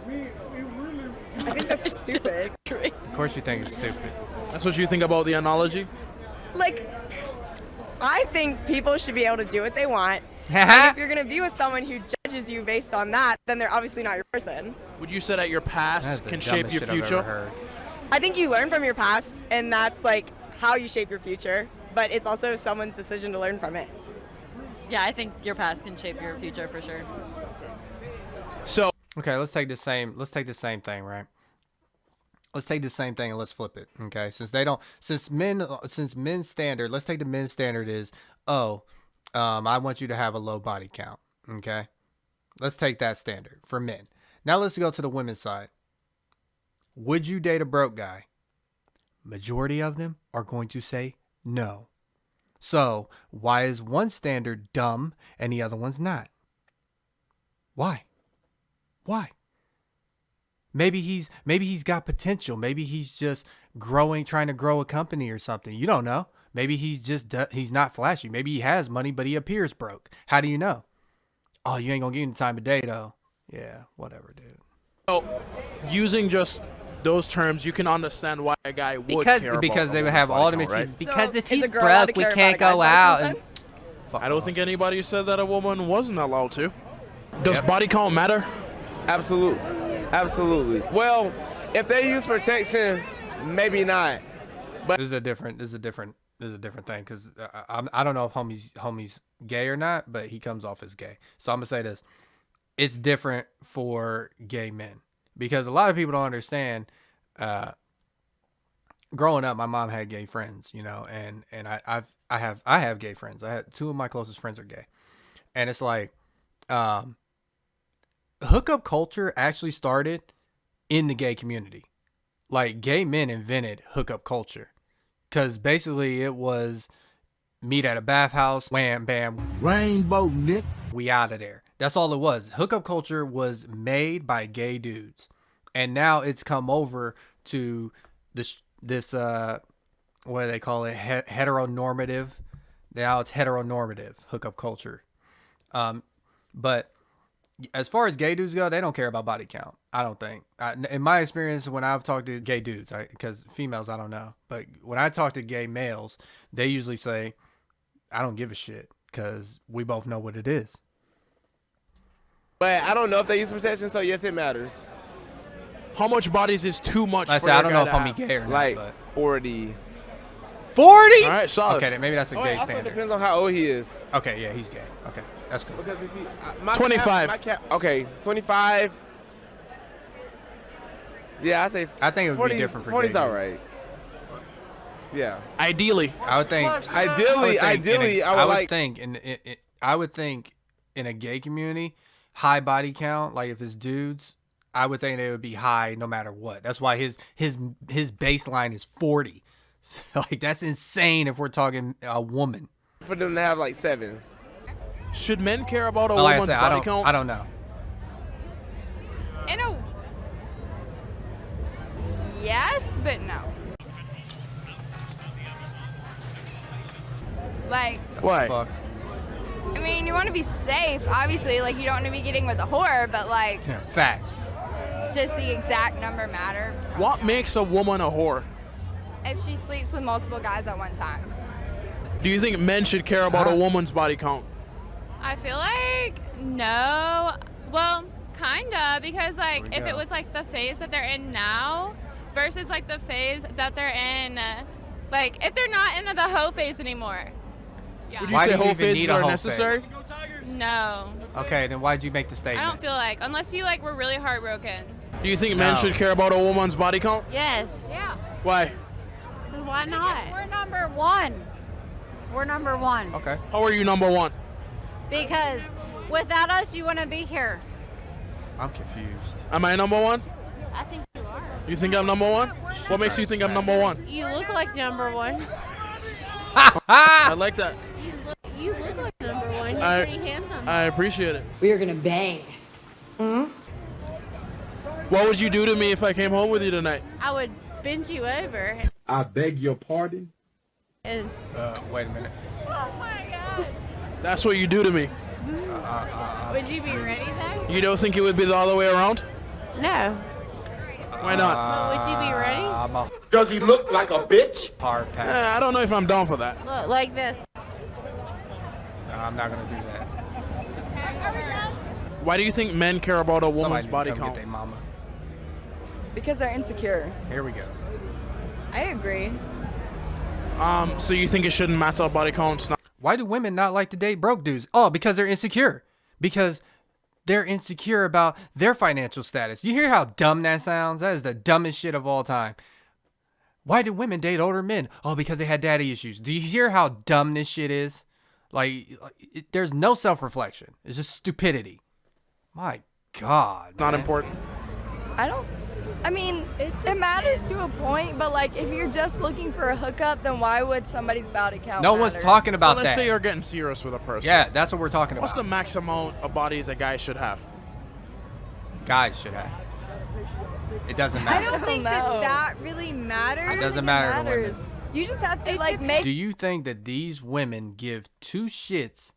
I think that's stupid. Of course you think it's stupid. That's what you think about the analogy? I think people should be able to do what they want. And if you're going to be with someone who judges you based on that, then they're obviously not your person. Would you say that your past can shape your future? I think you learn from your past, and that's how you shape your future. But it's also someone's decision to learn from it. Yeah, I think your past can shape your future for sure. So okay, let's take the same thing, right? Let's take the same thing and let's flip it. Okay, since men's standard, let's take the men's standard is, I want you to have a low body count. Okay, let's take that standard for men. Now let's go to the women's side. Would you date a broke guy? Majority of them are going to say no. So why is one standard dumb and the other one's not? Why? Maybe he's got potential. Maybe he's just trying to grow a company or something. You don't know. Maybe he's not flashy. Maybe he has money, but he appears broke. How do you know? Oh, you ain't gonna give him the time of day though. Yeah, whatever, dude. So, using just those terms, you can understand why a guy would care because they would have all the excuses. Because So if is he's a girl allowed to broke, we care about can't a guy's go body out. count And I don't think anybody said that a woman wasn't allowed to. Does body count matter? Absolutely. Well, if they use protection, maybe not. But this is a different thing because I don't know if homie's gay or not, but he comes off as gay. So I'm gonna say this: it's different for gay men because a lot of people don't understand. Growing up, my mom had gay friends, and I have gay friends. I had 2 of my closest friends are gay, and it's hookup culture actually started in the gay community. Gay men invented hookup culture. Because basically it was meet at a bathhouse, wham, bam. Rainbow, Nick. We out of there. That's all it was. Hookup culture was made by gay dudes. And now it's come over to this what do they call it? Heteronormative Now it's heteronormative hookup culture. But as far as gay dudes go, they don't care about body count. I don't think. In my experience, when I've talked to gay dudes, because females, I don't know. But when I talk to gay males, they usually say, I don't give a shit because we both know what it is. But I don't know if they use protection, so yes, it matters. How much bodies is too much? I don't know if I'm gay or not. Like but 40. 40? All right, solid. Okay, then maybe that's a gay Also standard. depends on how old he is. Okay, yeah, he's gay. Okay, that's cool. Because if he, 25. Okay, 25. Yeah, I think it would 40, be different for 40's gay all dudes. right. Yeah. Ideally. I would think. Ideally, I would think in a gay community, high body count, like if it's dudes, I would think they would be high no matter what. That's why his baseline is 40. Like that's insane if we're talking a woman. For them to have like 7. Should men care about a Like I woman's said, body count? I don't know. Yes, but no. Like, why? Fuck. I mean, you want to be safe, obviously. Like, you don't want to be getting with a whore, but like, Yeah, facts. does the exact number matter? What makes a woman a whore? If she sleeps with multiple guys at one time. Do you think men should care about a woman's body count? I feel like no. Well, kinda, because like if it was like the phase that they're in now versus like the phase that they're in, like if they're not into the hoe phase anymore. Yeah. Would you say hoe phases are necessary? No. Okay, then why'd you make the I statement? don't feel like, unless you like were really heartbroken. Do you think men should care about a woman's body count? Yes. Yeah. Why? Why not? We're number one. We're number one. Okay. How are you number one? Because without us, you wouldn't be here. I'm confused. Am I number one? I think you are. You think I'm number one? What makes you think I'm number one? You look like number one. I like that. You look like number one. You're pretty handsome. I appreciate it. We are gonna bang. Hmm? What would you do to me if I came home with you tonight? I would bend you over. I beg your pardon? And Wait a minute. oh my god. That's what you do to me. Would you be ready though? You don't think it would be the other way around? No. Why not? But would you be ready? Does he look like a bitch? Hard pass. I don't know if I'm down for that. Look like this. No, I'm not gonna do that. Why do you think men care about a woman's Somebody body come count? Get their mama. Because they're insecure. Here we go. I agree. So you think it shouldn't matter body counts? Why do women not like to date broke dudes? Oh, because they're insecure. Because they're insecure about their financial status. You hear how dumb that sounds? That is the dumbest shit of all time. Why do women date older men? Oh, because they had daddy issues. Do you hear how dumb this shit is? There's no self-reflection. It's just stupidity. My God. Not man. important. I mean, it matters to a point, but like if you're just looking for a hookup, then why would somebody's body count No matter? one's talking about So let's that. say you're getting serious with a person. Yeah, that's what we're talking What's about. the max amount of bodies a guy should have? Guys should have. It doesn't I matter. don't think that really matters. It doesn't matter to women. You just have to like make. Do you think that these women give two shits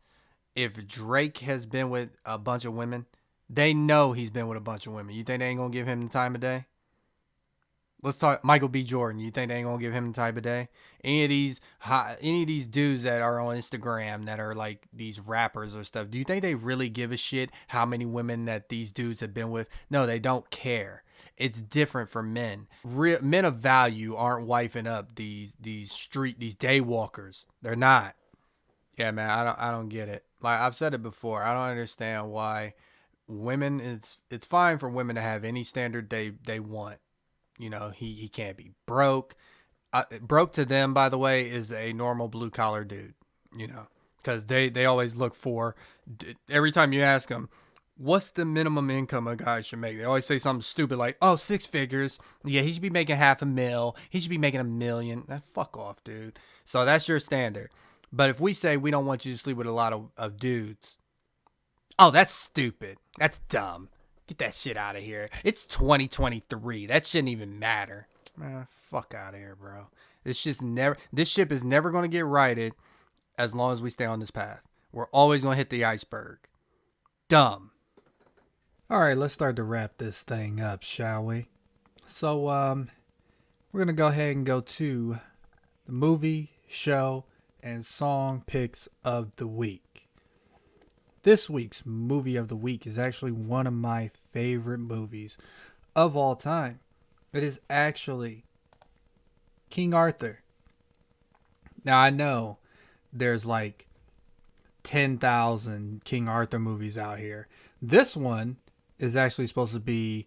if Drake has been with a bunch of women? They know he's been with a bunch of women. You think they ain't gonna give him the time of day? Let's talk Michael B. Jordan. You think they ain't gonna give him the time of day? Any of these dudes that are on Instagram that are like these rappers or stuff, do you think they really give a shit how many women that these dudes have been with? No, they don't care. It's different for men. Men of value aren't wifing up these day walkers. They're not. Yeah, man, I don't get it. Like I've said it before, I don't understand why women. It's fine for women to have any standard they want. You know, he can't be broke. Broke to them, by the way, is a normal blue collar dude. You know, because they always look for. Every time you ask them, what's the minimum income a guy should make? They always say something stupid like, oh, 6 figures. Yeah, he should be making $500,000. He should be making $1 million. Fuck off, dude. So that's your standard. But if we say we don't want you to sleep with a lot of dudes, oh, that's stupid. That's dumb. Get that shit out of here. It's 2023. That shouldn't even matter. Man, fuck out of here, bro. This ship is never going to get righted as long as we stay on this path. We're always going to hit the iceberg. Dumb. All right, let's start to wrap this thing up, shall we? So, we're going to go ahead and go to the movie, show, and song picks of the week. This week's movie of the week is actually one of my favorite movies of all time. It is actually King Arthur. Now, I know there's like 10,000 King Arthur movies out here. This one is actually supposed to be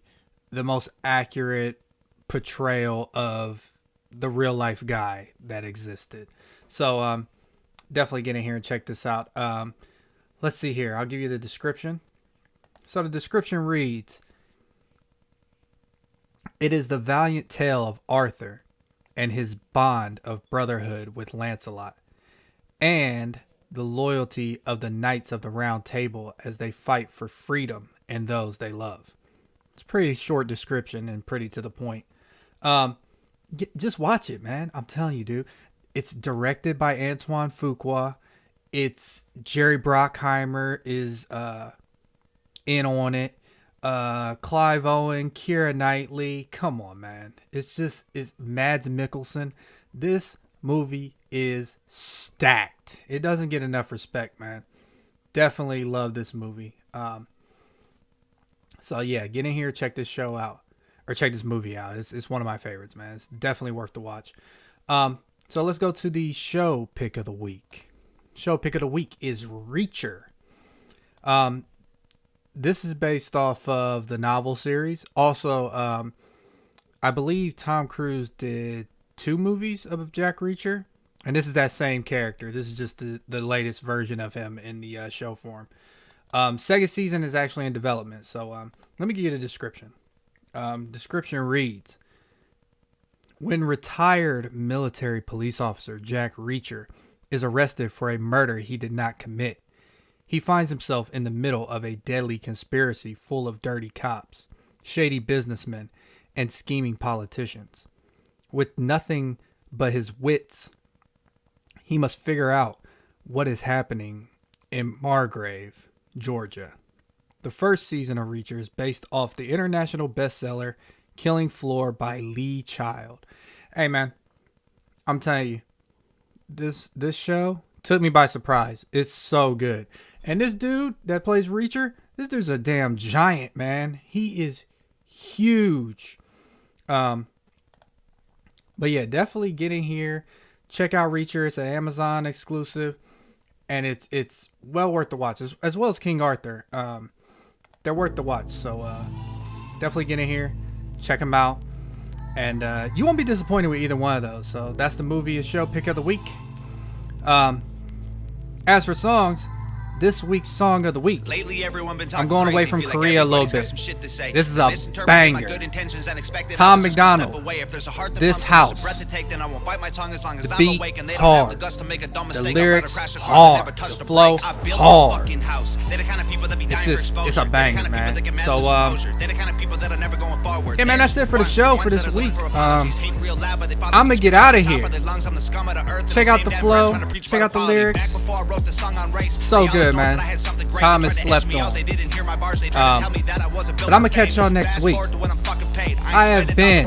the most accurate portrayal of the real life guy that existed. So definitely get in here and check this out. Let's see here. I'll give you the description. So the description reads, "It is the valiant tale of Arthur and his bond of brotherhood with Lancelot, and the loyalty of the Knights of the Round Table as they fight for freedom and those they love." It's a pretty short description and pretty to the point. Just watch it, man. I'm telling you, dude. It's directed by Antoine Fuqua. It's Jerry Bruckheimer is in on it. Clive Owen, Keira Knightley. Come on, man. It's Mads Mikkelsen. This movie is stacked. It doesn't get enough respect, man. Definitely love this movie. So yeah, get in here, check this show out, or check this movie out. It's one of my favorites, man. It's definitely worth the watch. So let's go to the show pick of the week. Show pick of the week is Reacher. This is based off of the novel series. Also, I believe Tom Cruise did 2 movies of Jack Reacher, and this is that same character. This is just the latest version of him in the show form. Second season is actually in development. So let me give you the description. Description reads, when retired military police officer Jack Reacher is arrested for a murder he did not commit, he finds himself in the middle of a deadly conspiracy full of dirty cops, shady businessmen, and scheming politicians. With nothing but his wits, he must figure out what is happening in Margrave, Georgia. The first season of Reacher is based off the international bestseller Killing Floor by Lee Child. Hey man, I'm telling you, this show took me by surprise. It's so good. And this dude that plays Reacher, this dude's a damn giant, man. He is huge. But yeah, definitely get in here. Check out Reacher. It's an Amazon exclusive. And it's well worth the watch. As well as King Arthur. They're worth the watch. So definitely get in here. Check them out. And you won't be disappointed with either one of those. So that's the movie and show pick of the week. As for songs, this week's song of the week. Lately, everyone been talking I'm going away from Korea a little bit. This is a banger. Tom McDonald, This House. The beat hard. The lyrics hard. The flow hard. It's a banger, man. So, yeah, man, that's it for the show for this week. I'm going to get out of here. Check out the flow. Check out the lyrics. So good, man. Time is slept on. But I'm gonna catch y'all next week. I have been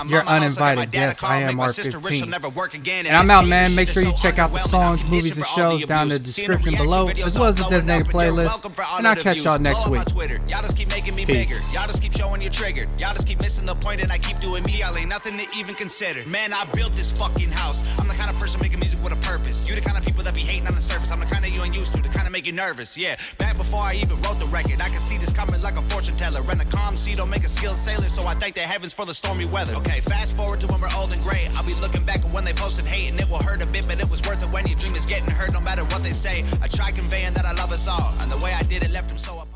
your uninvited guest. I am R15. And I'm out, man. Make sure you check out the songs, movies, and shows down in the description below, as well as the designated playlist. And I'll catch y'all next week. Y'all just keep making me bigger. Y'all just keep showing you triggered. Y'all just keep missing the point, and I keep doing me. Y'all ain't nothing to even consider. Man, I built this fucking house. I'm the kind of person making music with a purpose. You the kind of people that be hating on the surface. I'm the kind of you ain't used to, the kind of make you nervous. Yeah, back before I even wrote the record, I can see this coming like a fortune teller. Rent a calm sea, don't make a skilled sailor. So I thank the heavens for the stormy weather. Okay, fast forward to when we're old and gray. I'll be looking back at when they posted hate, and it will hurt a bit, but it was worth it when your dream is getting hurt no matter what they say. I try conveying that I love us all, and the way I did it left them so apart.